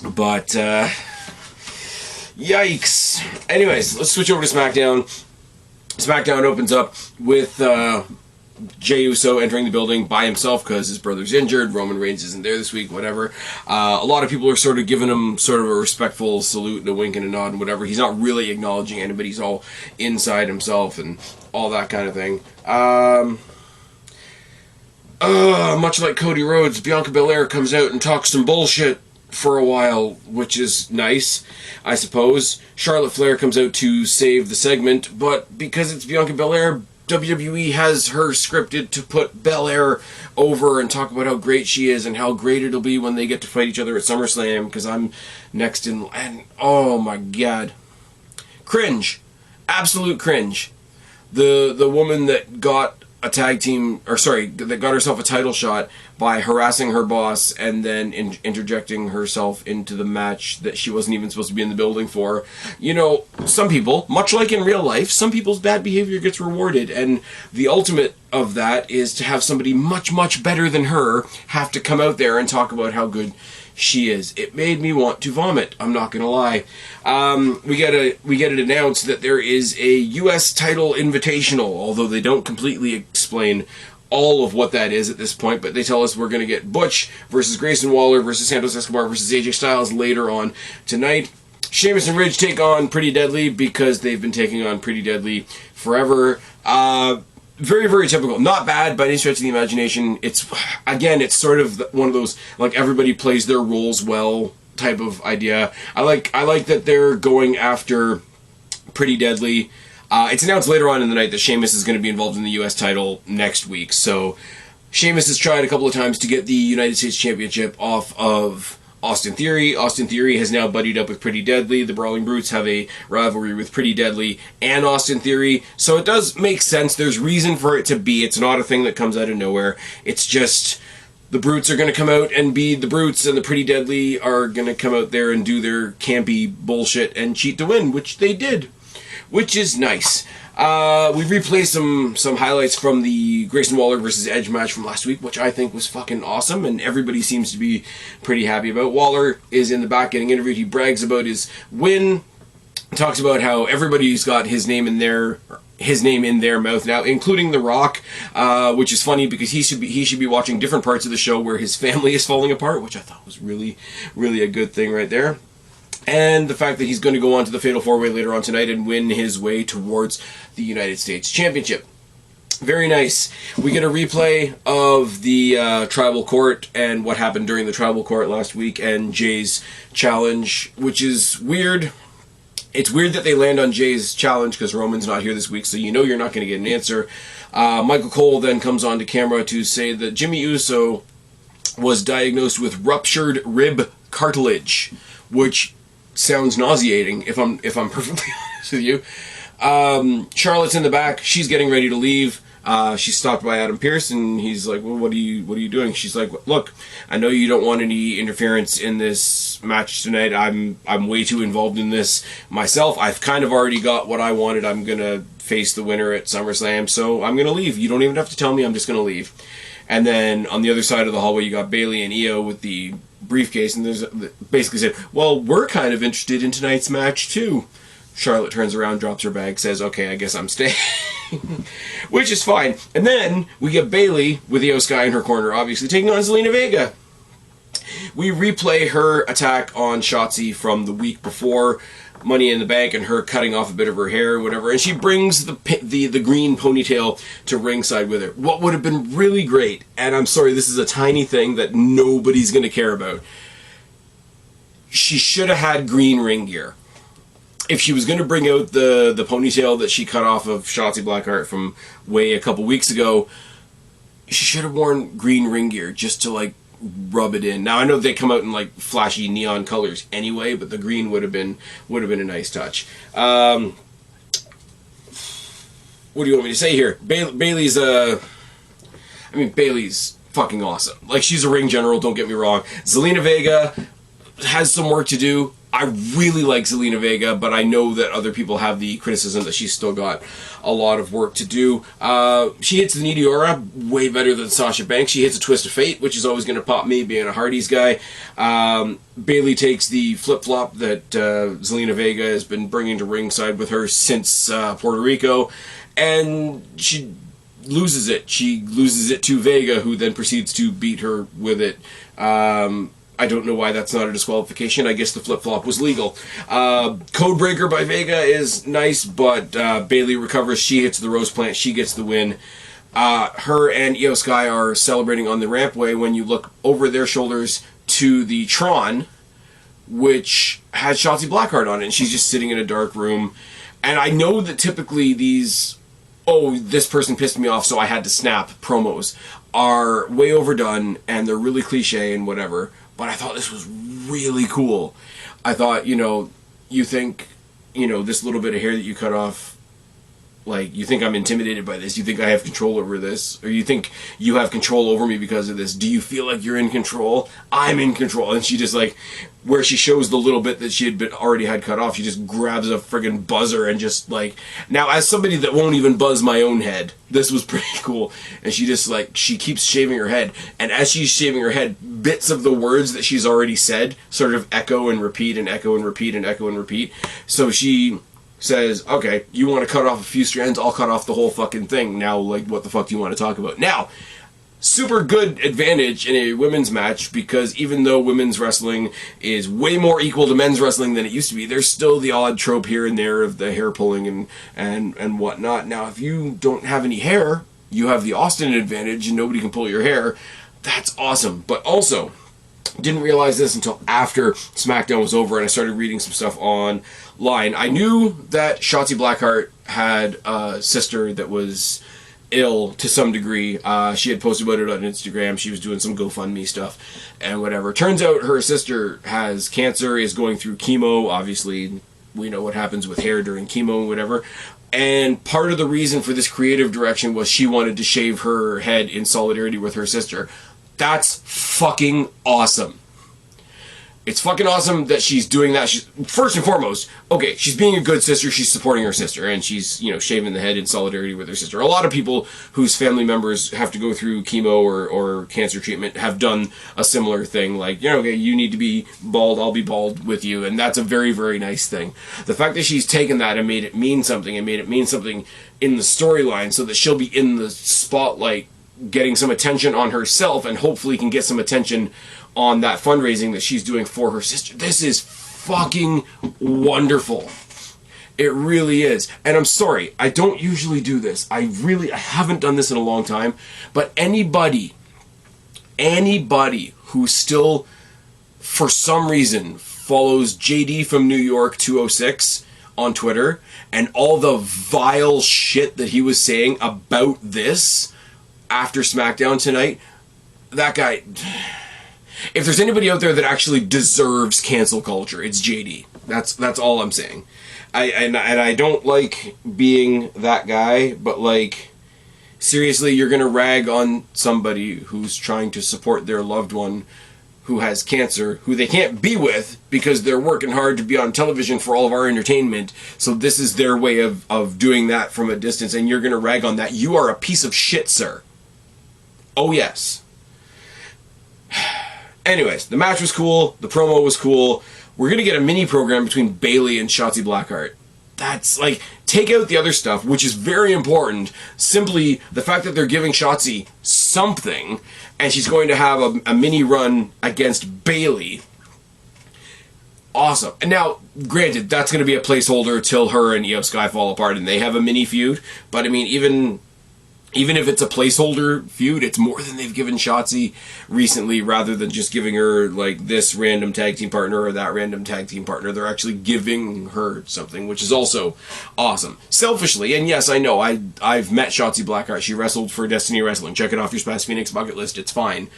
but yikes. Anyways, let's switch over to SmackDown. SmackDown opens up with Jey Uso entering the building by himself because his brother's injured. Roman Reigns isn't there this week, whatever. A lot of people are sort of giving him sort of a respectful salute and a wink and a nod and whatever. He's not really acknowledging anybody. He's all inside himself and all that kind of thing. Much like Cody Rhodes, Bianca Belair comes out and talks some bullshit for a while, which is nice, I suppose. Charlotte Flair comes out to save the segment, but because it's Bianca Belair, WWE has her scripted to put Belair over and talk about how great she is and how great it'll be when they get to fight each other at SummerSlam, because I'm next in... and oh my god. Cringe. Absolute cringe. The woman that got a tag team, that got herself a title shot by harassing her boss and then interjecting herself into the match that she wasn't even supposed to be in the building for. You know, some people, much like in real life, some people's bad behavior gets rewarded, and the ultimate of that is to have somebody much, much better than her have to come out there and talk about how good she is. It made me want to vomit, I'm not gonna lie. We get it announced that there is a US title invitational, although they don't completely explain all of what that is at this point, but they tell us we're gonna get Butch versus Grayson Waller versus Santos Escobar versus AJ Styles later on tonight. Sheamus and Ridge take on Pretty Deadly because they've been taking on Pretty Deadly forever. very, very typical. Not bad by any stretch of the imagination. It's, again, it's sort of one of those, like, everybody plays their roles well type of idea. I like that they're going after Pretty Deadly. It's announced later on in the night that Sheamus is going to be involved in the U.S. title next week. So Sheamus has tried a couple of times to get the United States Championship off of Austin Theory. Austin Theory has now buddied up with Pretty Deadly. The Brawling Brutes have a rivalry with Pretty Deadly and Austin Theory. So it does make sense. There's reason for it to be. It's not a thing that comes out of nowhere. It's just the Brutes are going to come out and be the Brutes, and the Pretty Deadly are going to come out there and do their campy bullshit and cheat to win, which they did, which is nice. We replayed some highlights from the Grayson Waller versus Edge match from last week, which I think was fucking awesome, and everybody seems to be pretty happy about. Waller is in the back getting interviewed. He brags about his win, talks about how everybody's got his name in their mouth now, including The Rock, which is funny because he should be watching different parts of the show where his family is falling apart, which I thought was really, really a good thing right there. And the fact that he's going to go on to the Fatal 4-Way later on tonight and win his way towards the United States Championship. Very nice. We get a replay of the Tribal Court and what happened during the Tribal Court last week and Jay's challenge, which is weird. It's weird that they land on Jay's challenge because Roman's not here this week, so you know you're not going to get an answer. Michael Cole then comes on to camera to say that Jimmy Uso was diagnosed with ruptured rib cartilage, which sounds nauseating, if I'm perfectly honest with you. Charlotte's in the back. She's getting ready to leave. She's stopped by Adam Pearce, and he's like, well, what are you doing? She's like, look, I know you don't want any interference in this match tonight. I'm way too involved in this myself. I've kind of already got what I wanted. I'm going to face the winner at SummerSlam, so I'm going to leave. You don't even have to tell me. I'm just going to leave. And then on the other side of the hallway, you got Bayley and Io with the briefcase, and there's basically said, well, we're kind of interested in tonight's match too. Charlotte turns around, drops her bag, says, okay, I guess I'm staying. Which is fine. And then we get Bayley with Io Sky in her corner, obviously, taking on Zelina Vega. We replay her attack on Shotzi from the week before Money in the Bank and her cutting off a bit of her hair or whatever, and she brings the green ponytail to ringside with her. What would have been really great, and I'm sorry, this is a tiny thing that nobody's going to care about, she should have had green ring gear. If she was going to bring out the ponytail that she cut off of Shotzi Blackheart from way a couple weeks ago, she should have worn green ring gear just to, like, rub it in. Now I know they come out in like flashy neon colors anyway, but the green would have been a nice touch. What do you want me to say here? Bayley's Bayley's fucking awesome. Like, she's a ring general, don't get me wrong. Zelina Vega has some work to do. I really like Zelina Vega, but I know that other people have the criticism that she's still got a lot of work to do. She hits the Meteora way better than Sasha Banks. She hits a Twist of Fate, which is always going to pop me, being a Hardy's guy. Bayley takes the flip-flop that Zelina Vega has been bringing to ringside with her since Puerto Rico, and she loses it. She loses it to Vega, who then proceeds to beat her with it. I don't know why that's not a disqualification. I guess the flip-flop was legal. Codebreaker by Vega is nice, but Bayley recovers. She hits the Rose Plant. She gets the win. Her and Io Sky are celebrating on the rampway when you look over their shoulders to the Tron, which has Shotzi Blackheart on it, and she's just sitting in a dark room. And I know that typically these, oh, this person pissed me off, so I had to snap promos, are way overdone, and they're really cliche and whatever. But I thought this was really cool. I thought, you think, this little bit of hair that you cut off, like, you think I'm intimidated by this? You think I have control over this? Or you think you have control over me because of this? Do you feel like you're in control? I'm in control. And she just, like, where she shows the little bit that she had already had cut off, she just grabs a friggin' buzzer and just, like... Now, as somebody that won't even buzz my own head, this was pretty cool. And she just, like, she keeps shaving her head. And as she's shaving her head, bits of the words that she's already said sort of echo and repeat and echo and repeat and echo and repeat. So she says, okay, you want to cut off a few strands, I'll cut off the whole fucking thing. Now, like, what the fuck do you want to talk about? Now, super good advantage in a women's match, because even though women's wrestling is way more equal to men's wrestling than it used to be, there's still the odd trope here and there of the hair pulling and whatnot. Now, if you don't have any hair, you have the Austin advantage and nobody can pull your hair. That's awesome. But also, didn't realize this until after SmackDown was over and I started reading some stuff online. I knew that Shotzi Blackheart had a sister that was ill to some degree. She had posted about it on Instagram. She was doing some GoFundMe stuff and whatever. Turns out her sister has cancer, is going through chemo. Obviously, we know what happens with hair during chemo and whatever. And part of the reason for this creative direction was she wanted to shave her head in solidarity with her sister. That's fucking awesome. It's fucking awesome that she's doing that. She's, first and foremost, okay, she's being a good sister, she's supporting her sister, and she's, you know, shaving the head in solidarity with her sister. A lot of people whose family members have to go through chemo or cancer treatment have done a similar thing, like, you know, okay, you need to be bald, I'll be bald with you, and that's a very, very nice thing. The fact that she's taken that and made it mean something, and made it mean something in the storyline so that she'll be in the spotlight getting some attention on herself and hopefully can get some attention on that fundraising that she's doing for her sister. This is fucking wonderful. It really is. And I'm sorry, I don't usually do this. I haven't done this in a long time. But anybody who still, for some reason, follows JD from New York 206 on Twitter and all the vile shit that he was saying about this after SmackDown tonight, that guy... If there's anybody out there that actually deserves cancel culture, it's JD. That's all I'm saying. I don't like being that guy, but like, seriously, you're gonna rag on somebody who's trying to support their loved one who has cancer, who they can't be with because they're working hard to be on television for all of our entertainment, so this is their way of doing that from a distance, and you're gonna rag on that. You are a piece of shit, sir. Oh yes. Anyways, the match was cool, the promo was cool. We're gonna get a mini program between Bayley and Shotzi Blackheart. That's like, take out the other stuff, which is very important. Simply the fact that they're giving Shotzi something, and she's going to have a mini run against Bayley. Awesome. And now, granted, that's going to be a placeholder till her and Io Sky fall apart and they have a mini feud. But I mean, even if it's a placeholder feud, it's more than they've given Shotzi recently, rather than just giving her like this random tag team partner or that random tag team partner. They're actually giving her something, which is also awesome. Selfishly, and yes, I know, I've met Shotzi Blackheart. She wrestled for Destiny Wrestling. Check it off your Spaz Phoenix bucket list. It's fine.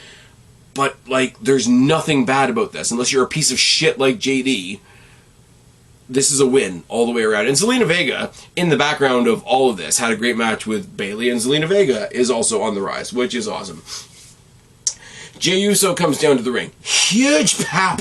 But like, there's nothing bad about this, unless you're a piece of shit like JD. This is a win all the way around. And Zelina Vega, in the background of all of this, had a great match with Bayley, and Zelina Vega is also on the rise, which is awesome. Jey Uso comes down to the ring. Huge pap!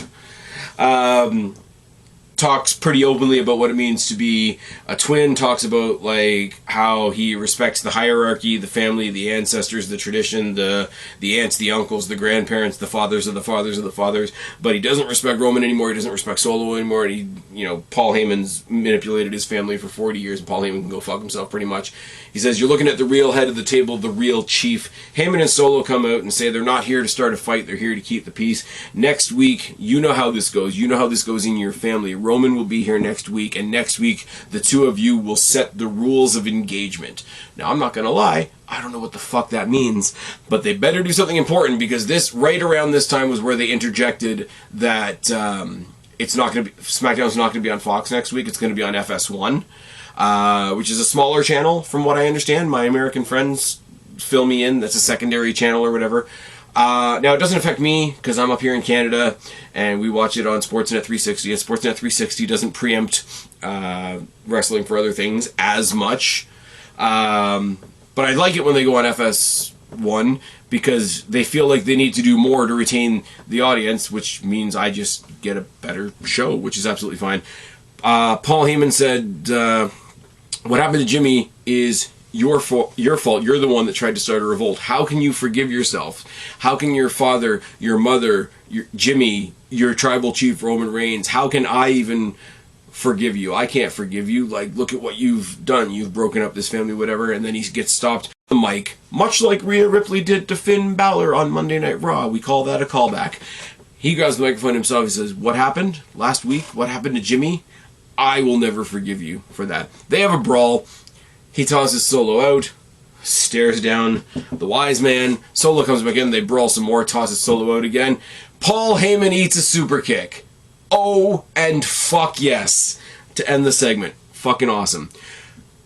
Talks pretty openly about what it means to be a twin, talks about like how he respects the hierarchy, the family, the ancestors, the tradition, the aunts, the uncles, the grandparents, the fathers of the fathers of the fathers, but he doesn't respect Roman anymore, he doesn't respect Solo anymore, and he, you know, Paul Heyman's manipulated his family for 40 years, and Paul Heyman can go fuck himself pretty much. He says, you're looking at the real head of the table, the real chief. Heyman and Solo come out and say they're not here to start a fight, they're here to keep the peace. Next week, you know how this goes. You know how this goes in your family. Roman will be here next week, and next week, the two of you will set the rules of engagement. Now, I'm not gonna lie, I don't know what the fuck that means, but they better do something important, because this, right around this time, was where they interjected that it's not gonna be, SmackDown's not gonna be on Fox next week, it's gonna be on FS1. Which is a smaller channel, from what I understand. My American friends fill me in. That's a secondary channel or whatever. Now, it doesn't affect me, because I'm up here in Canada, and we watch it on Sportsnet 360, and Sportsnet 360 doesn't preempt wrestling for other things as much. But I like it when they go on FS1, because they feel like they need to do more to retain the audience, which means I just get a better show, which is absolutely fine. Paul Heyman said, what happened to Jimmy is your fault. You're the one that tried to start a revolt. How can you forgive yourself? How can your father, your mother, Jimmy, your tribal chief Roman Reigns, how can I even forgive you? I can't forgive you. Like, look at what you've done. You've broken up this family, whatever. And then he gets stopped the mic, much like Rhea Ripley did to Finn Balor on Monday Night Raw. We call that a callback. He grabs the microphone himself. He says, "What happened last week? What happened to Jimmy? I will never forgive you for that." They have a brawl. He tosses Solo out, stares down the wise man. Solo comes back in. They brawl some more, tosses Solo out again. Paul Heyman eats a super kick. Oh, and fuck yes. To end the segment. Fucking awesome.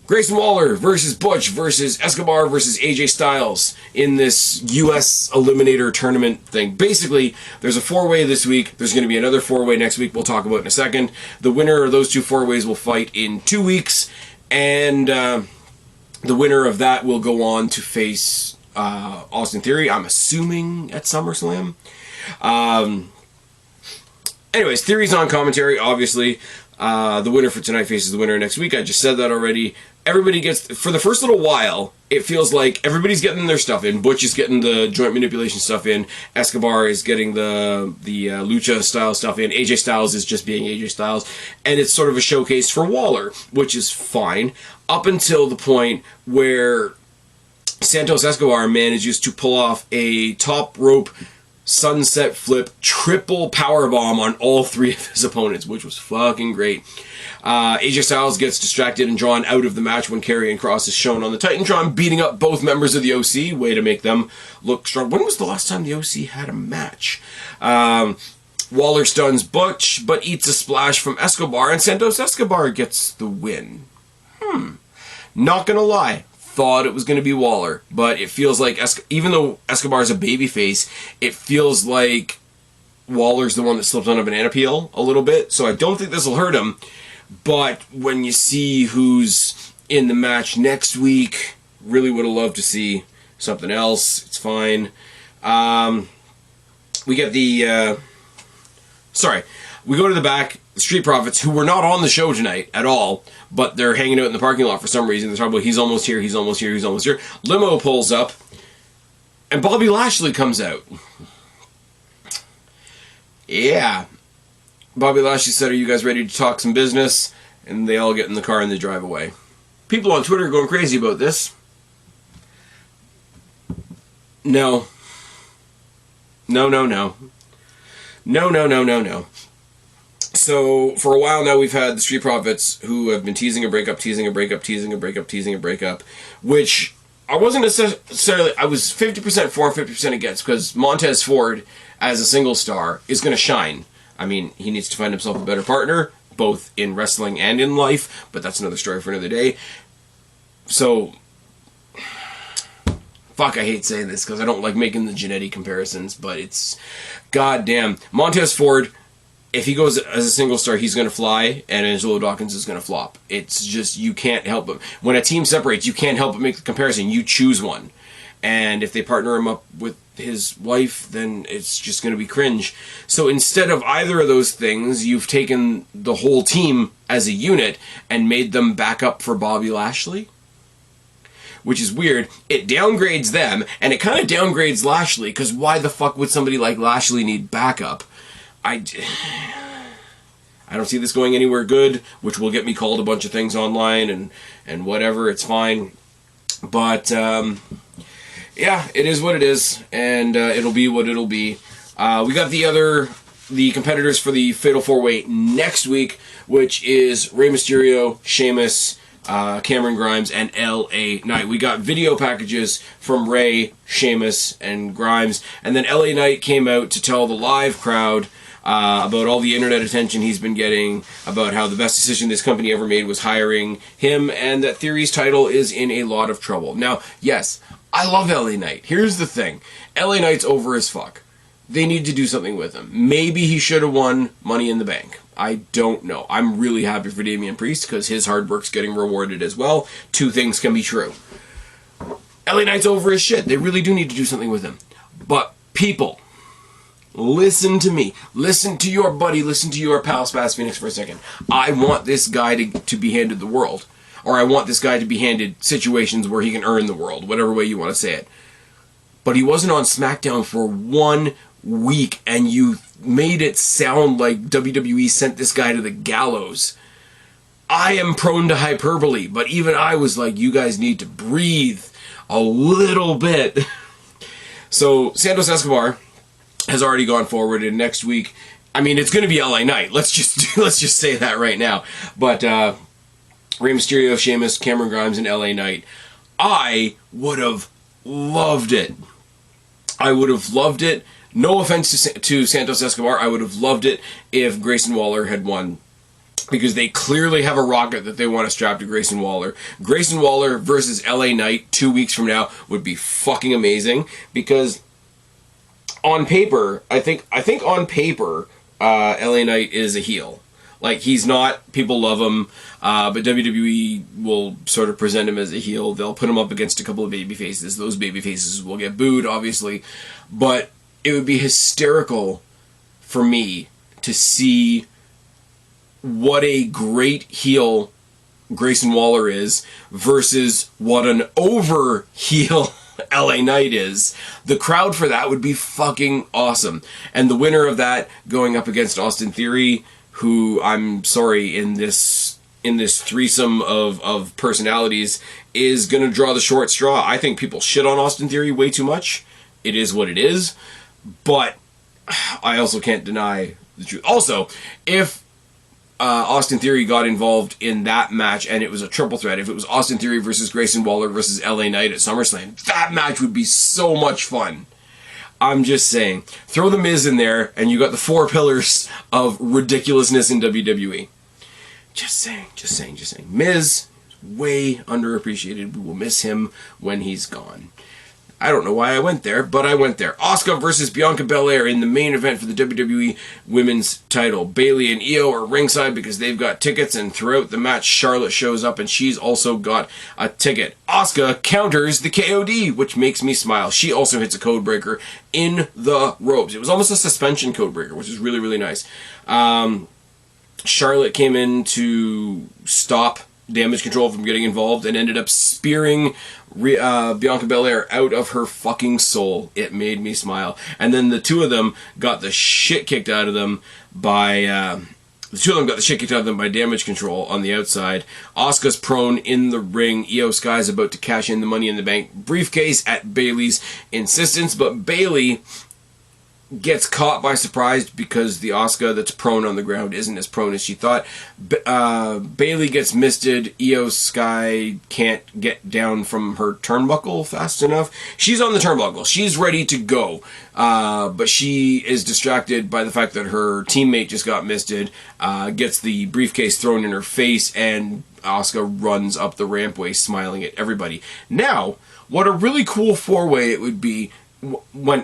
Grayson Waller versus Butch versus Escobar versus AJ Styles in this US Eliminator Tournament thing. Basically, there's a four-way this week. There's going to be another four-way next week we'll talk about in a second. The winner of those two four-ways will fight in 2 weeks, and the winner of that will go on to face Austin Theory, I'm assuming, at SummerSlam. Anyways, Theory's on commentary, obviously. The winner for tonight faces the winner next week. I just said that already. Everybody gets, for the first little while, it feels like everybody's getting their stuff in. Butch is getting the joint manipulation stuff in. Escobar is getting the lucha style stuff in. AJ Styles is just being AJ Styles. And it's sort of a showcase for Waller, which is fine, up until the point where Santos Escobar manages to pull off a top rope sunset flip triple powerbomb on all three of his opponents, which was fucking great. AJ Styles gets distracted and drawn out of the match when Karrion Kross is shown on the Titantron, beating up both members of the OC. Way to make them look strong. When was the last time the OC had a match? Waller stuns Butch, but eats a splash from Escobar, and Santos Escobar gets the win. Not gonna lie. Thought it was going to be Waller, but it feels like, even though Escobar is a babyface, it feels like Waller's the one that slipped on a banana peel a little bit, so I don't think this will hurt him. But when you see who's in the match next week, really would have loved to see something else. It's fine. We get the... we go to the back. The Street Profits, who were not on the show tonight at all, but they're hanging out in the parking lot for some reason. They're talking about, he's almost here, he's almost here, he's almost here. Limo pulls up, and Bobby Lashley comes out. Yeah. Bobby Lashley said, "Are you guys ready to talk some business?" And they all get in the car and they drive away. People on Twitter are going crazy about this. No. No, no, no. No, no, no, no, no. So, for a while now, we've had the Street Profits who have been teasing a breakup, teasing a breakup, teasing a breakup, teasing a breakup, which I wasn't necessarily, I was 50% for and 50% against, because Montez Ford, as a single star, is going to shine. I mean, he needs to find himself a better partner, both in wrestling and in life, but that's another story for another day. So, fuck, I hate saying this, because I don't like making the genetic comparisons, but it's, goddamn, Montez Ford, if he goes as a single star, he's going to fly, and Angelo Dawkins is going to flop. It's just, you can't help it. When a team separates, you can't help but make the comparison. You choose one. And if they partner him up with his wife, then it's just going to be cringe. So instead of either of those things, you've taken the whole team as a unit and made them back up for Bobby Lashley, which is weird. It downgrades them, and it kind of downgrades Lashley, because why the fuck would somebody like Lashley need backup? I don't see this going anywhere good, which will get me called a bunch of things online and whatever. It's fine. But, yeah, it is what it is, and it'll be what it'll be. We got the competitors for the Fatal 4-Way next week, which is Rey Mysterio, Sheamus, Cameron Grimes, and LA Knight. We got video packages from Rey, Sheamus, and Grimes, and then LA Knight came out to tell the live crowd about all the internet attention he's been getting, about how the best decision this company ever made was hiring him, and that Theory's title is in a lot of trouble. Now, yes, I love LA Knight. Here's the thing. LA Knight's over as fuck. They need to do something with him. Maybe he should have won Money in the Bank. I don't know. I'm really happy for Damian Priest, because his hard work's getting rewarded as well. Two things can be true. LA Knight's over his shit. They really do need to do something with him. But people, listen to me. Listen to your buddy. Listen to your pal Spaz Phoenix for a second. I want this guy to be handed the world. Or I want this guy to be handed situations where he can earn the world. Whatever way you want to say it. But he wasn't on SmackDown for 1 week, and you made it sound like WWE sent this guy to the gallows. I am prone to hyperbole, but even I was like, you guys need to breathe. a little bit. So Santos Escobar has already gone forward, and next week, I mean, it's going to be LA Knight. Let's just say that right now. But Rey Mysterio, Sheamus, Cameron Grimes, and LA Knight. I would have loved it. I would have loved it. No offense to Santos Escobar, I would have loved it if Grayson Waller had won. Because they clearly have a rocket that they want to strap to Grayson Waller. Grayson Waller versus LA Knight 2 weeks from now would be fucking amazing. Because on paper, I think on paper, LA Knight is a heel. Like, he's not, people love him, but WWE will sort of present him as a heel. They'll put him up against a couple of baby faces. Those baby faces will get booed, obviously. But it would be hysterical for me to see what a great heel Grayson Waller is versus what an over heel LA Knight is. The crowd for that would be fucking awesome. And the winner of that going up against Austin Theory, who, I'm sorry, in this threesome of personalities, is going to draw the short straw. I think people shit on Austin Theory way too much. It is what it is. But I also can't deny the truth. Also, if Austin Theory got involved in that match and it was a triple threat, if it was Austin Theory versus Grayson Waller versus LA Knight at SummerSlam, that match would be so much fun. I'm just saying, throw the Miz in there and you got the 4 pillars of ridiculousness in WWE. Just saying. Miz, way underappreciated. We will miss him when he's gone. I don't know why I went there, but I went there. Asuka versus Bianca Belair in the main event for the WWE Women's title. Bayley and Io are ringside because they've got tickets, and throughout the match, Charlotte shows up and she's also got a ticket. Asuka counters the KOD, which makes me smile. She also hits a code breaker in the ropes. It was almost a suspension code breaker, which is really, really nice. Charlotte came in to stop Damage Control from getting involved and ended up spearing Bianca Belair out of her fucking soul. It made me smile. And then the two of them got the shit kicked out of them by Damage Control on the outside. Asuka's prone in the ring. Io Sky's about to cash in the Money in the Bank briefcase at Bayley's insistence, but Bayley gets caught by surprise because the Asuka that's prone on the ground isn't as prone as she thought. Bayley gets misted. Io Sky can't get down from her turnbuckle fast enough. She's on the turnbuckle. She's ready to go. But she is distracted by the fact that her teammate just got misted, gets the briefcase thrown in her face, and Asuka runs up the rampway smiling at everybody. Now, what a really cool 4-way it would be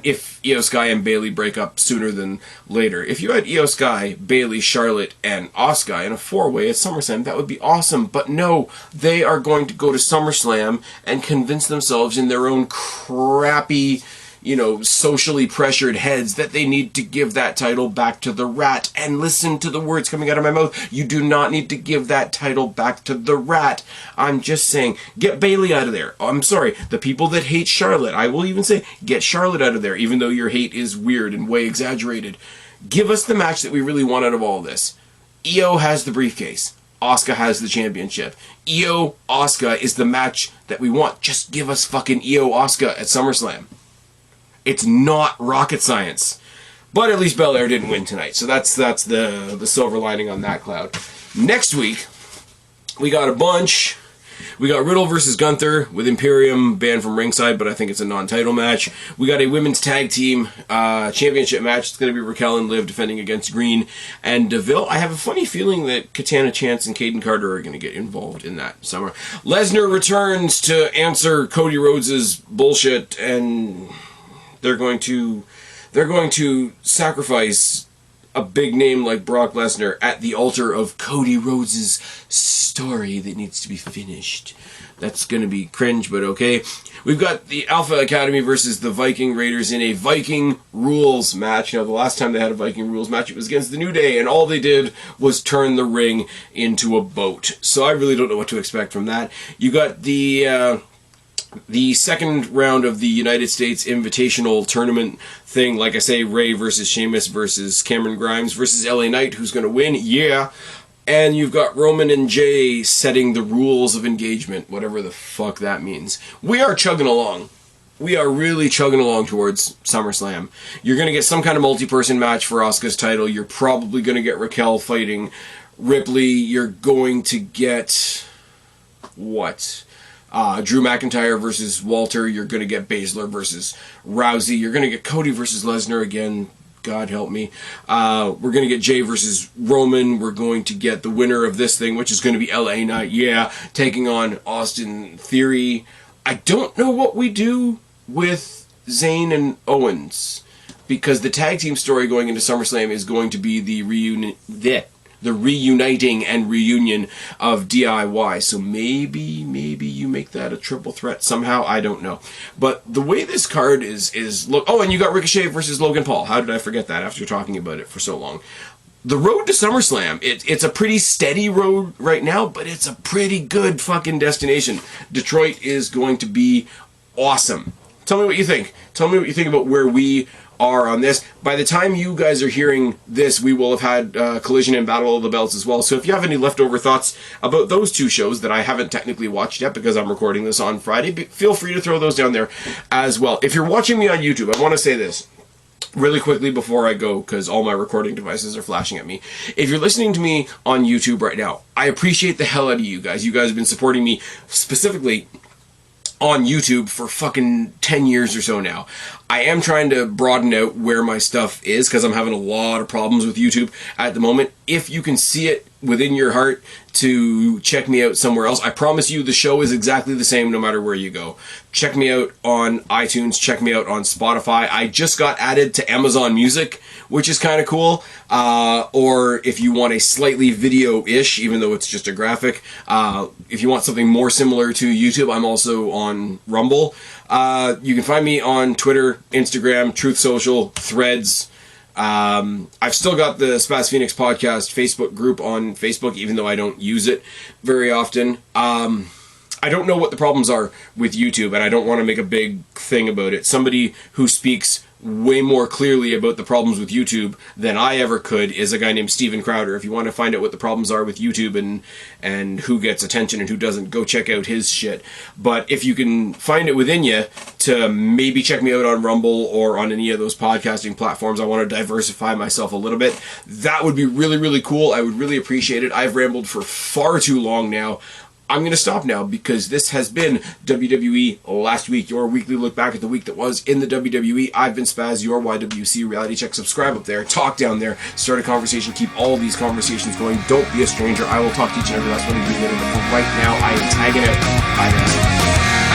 if Io Sky and Bayley break up sooner than later. If you had Io Sky, Bayley, Charlotte, and Asuka in a 4-way at SummerSlam, that would be awesome. But no, they are going to go to SummerSlam and convince themselves in their own crappy, socially pressured heads that they need to give that title back to the Rat. And listen to the words coming out of my mouth. You do not need to give that title back to the Rat. I'm just saying, get Bayley out of there. I'm sorry, the people that hate Charlotte, I will even say, get Charlotte out of there, even though your hate is weird and way exaggerated. Give us the match that we really want out of all this. Io has the briefcase. Asuka has the championship. Io Asuka is the match that we want. Just give us fucking Io Asuka at SummerSlam. It's not rocket science. But at least Belair didn't win tonight. So that's the silver lining on that cloud. Next week, we got a bunch. We got Riddle versus Gunther with Imperium banned from ringside, but I think it's a non-title match. We got a women's tag team championship match. It's going to be Raquel and Liv defending against Green and DeVille. I have a funny feeling that Katana Chance and Caden Carter are going to get involved in that summer. Lesnar returns to answer Cody Rhodes' bullshit, and they're going to sacrifice a big name like Brock Lesnar at the altar of Cody Rhodes' story that needs to be finished. That's going to be cringe, but okay. We've got the Alpha Academy versus the Viking Raiders in a Viking Rules match. The last time they had a Viking Rules match, it was against the New Day, and all they did was turn the ring into a boat. So I really don't know what to expect from that. You got the second round of the United States Invitational Tournament thing. Like I say, Ray versus Sheamus versus Cameron Grimes versus LA Knight. Who's going to win? Yeah. And you've got Roman and Jey setting the rules of engagement, whatever the fuck that means. We are chugging along. We are really chugging along towards SummerSlam. You're going to get some kind of multi-person match for Asuka's title. You're probably going to get Raquel fighting Ripley. You're going to get... what? Drew McIntyre versus Walter. You're going to get Baszler versus Rousey. You're going to get Cody versus Lesnar again. God help me. We're going to get Jey versus Roman. We're going to get the winner of this thing, which is going to be LA Knight. Yeah, taking on Austin Theory. I don't know what we do with Zayn and Owens, because the tag team story going into SummerSlam is going to be the reuniting and reunion of DIY. So maybe you make that a triple threat somehow. I don't know. But the way this card is look. Oh, and you got Ricochet versus Logan Paul. How did I forget that after talking about it for so long? The road to SummerSlam, it's a pretty steady road right now, but it's a pretty good fucking destination. Detroit is going to be awesome. Tell me what you think. Tell me what you think about where we are on this. By the time you guys are hearing this, we will have had Collision and Battle of the Belts as well. So if you have any leftover thoughts about those two shows that I haven't technically watched yet because I'm recording this on Friday, feel free to throw those down there as well. If you're watching me on YouTube, I want to say this really quickly before I go, because all my recording devices are flashing at me. If you're listening to me on YouTube right now, I appreciate the hell out of you guys. You guys have been supporting me specifically on YouTube for fucking 10 years or so now. I am trying to broaden out where my stuff is because I'm having a lot of problems with YouTube at the moment. If you can see it within your heart to check me out somewhere else, I promise you the show is exactly the same no matter where you go. Check me out on iTunes, check me out on Spotify. I just got added to Amazon Music, which is kind of cool. Or if you want a slightly video-ish, even though it's just a graphic, if you want something more similar to YouTube, I'm also on Rumble. You can find me on Twitter, Instagram, Truth Social, Threads. I've still got the Spaz Phoenix podcast Facebook group on Facebook, even though I don't use it very often. I don't know what the problems are with YouTube, and I don't want to make a big thing about it. Somebody who speaks way more clearly about the problems with YouTube than I ever could is a guy named Steven Crowder. If you want to find out what the problems are with YouTube and who gets attention and who doesn't, go check out his shit. But if you can find it within you to maybe check me out on Rumble or on any of those podcasting platforms, I want to diversify myself a little bit. That would be really, really cool. I would really appreciate it. I've rambled for far too long now. I'm going to stop now because this has been WWE Last Week, your weekly look back at the week that was in the WWE. I've been Spaz, your YWC reality check. Subscribe up there, talk down there, start a conversation, keep all these conversations going. Don't be a stranger. I will talk to each and every last one of you later, but for right now, I am tagging out. Bye, guys.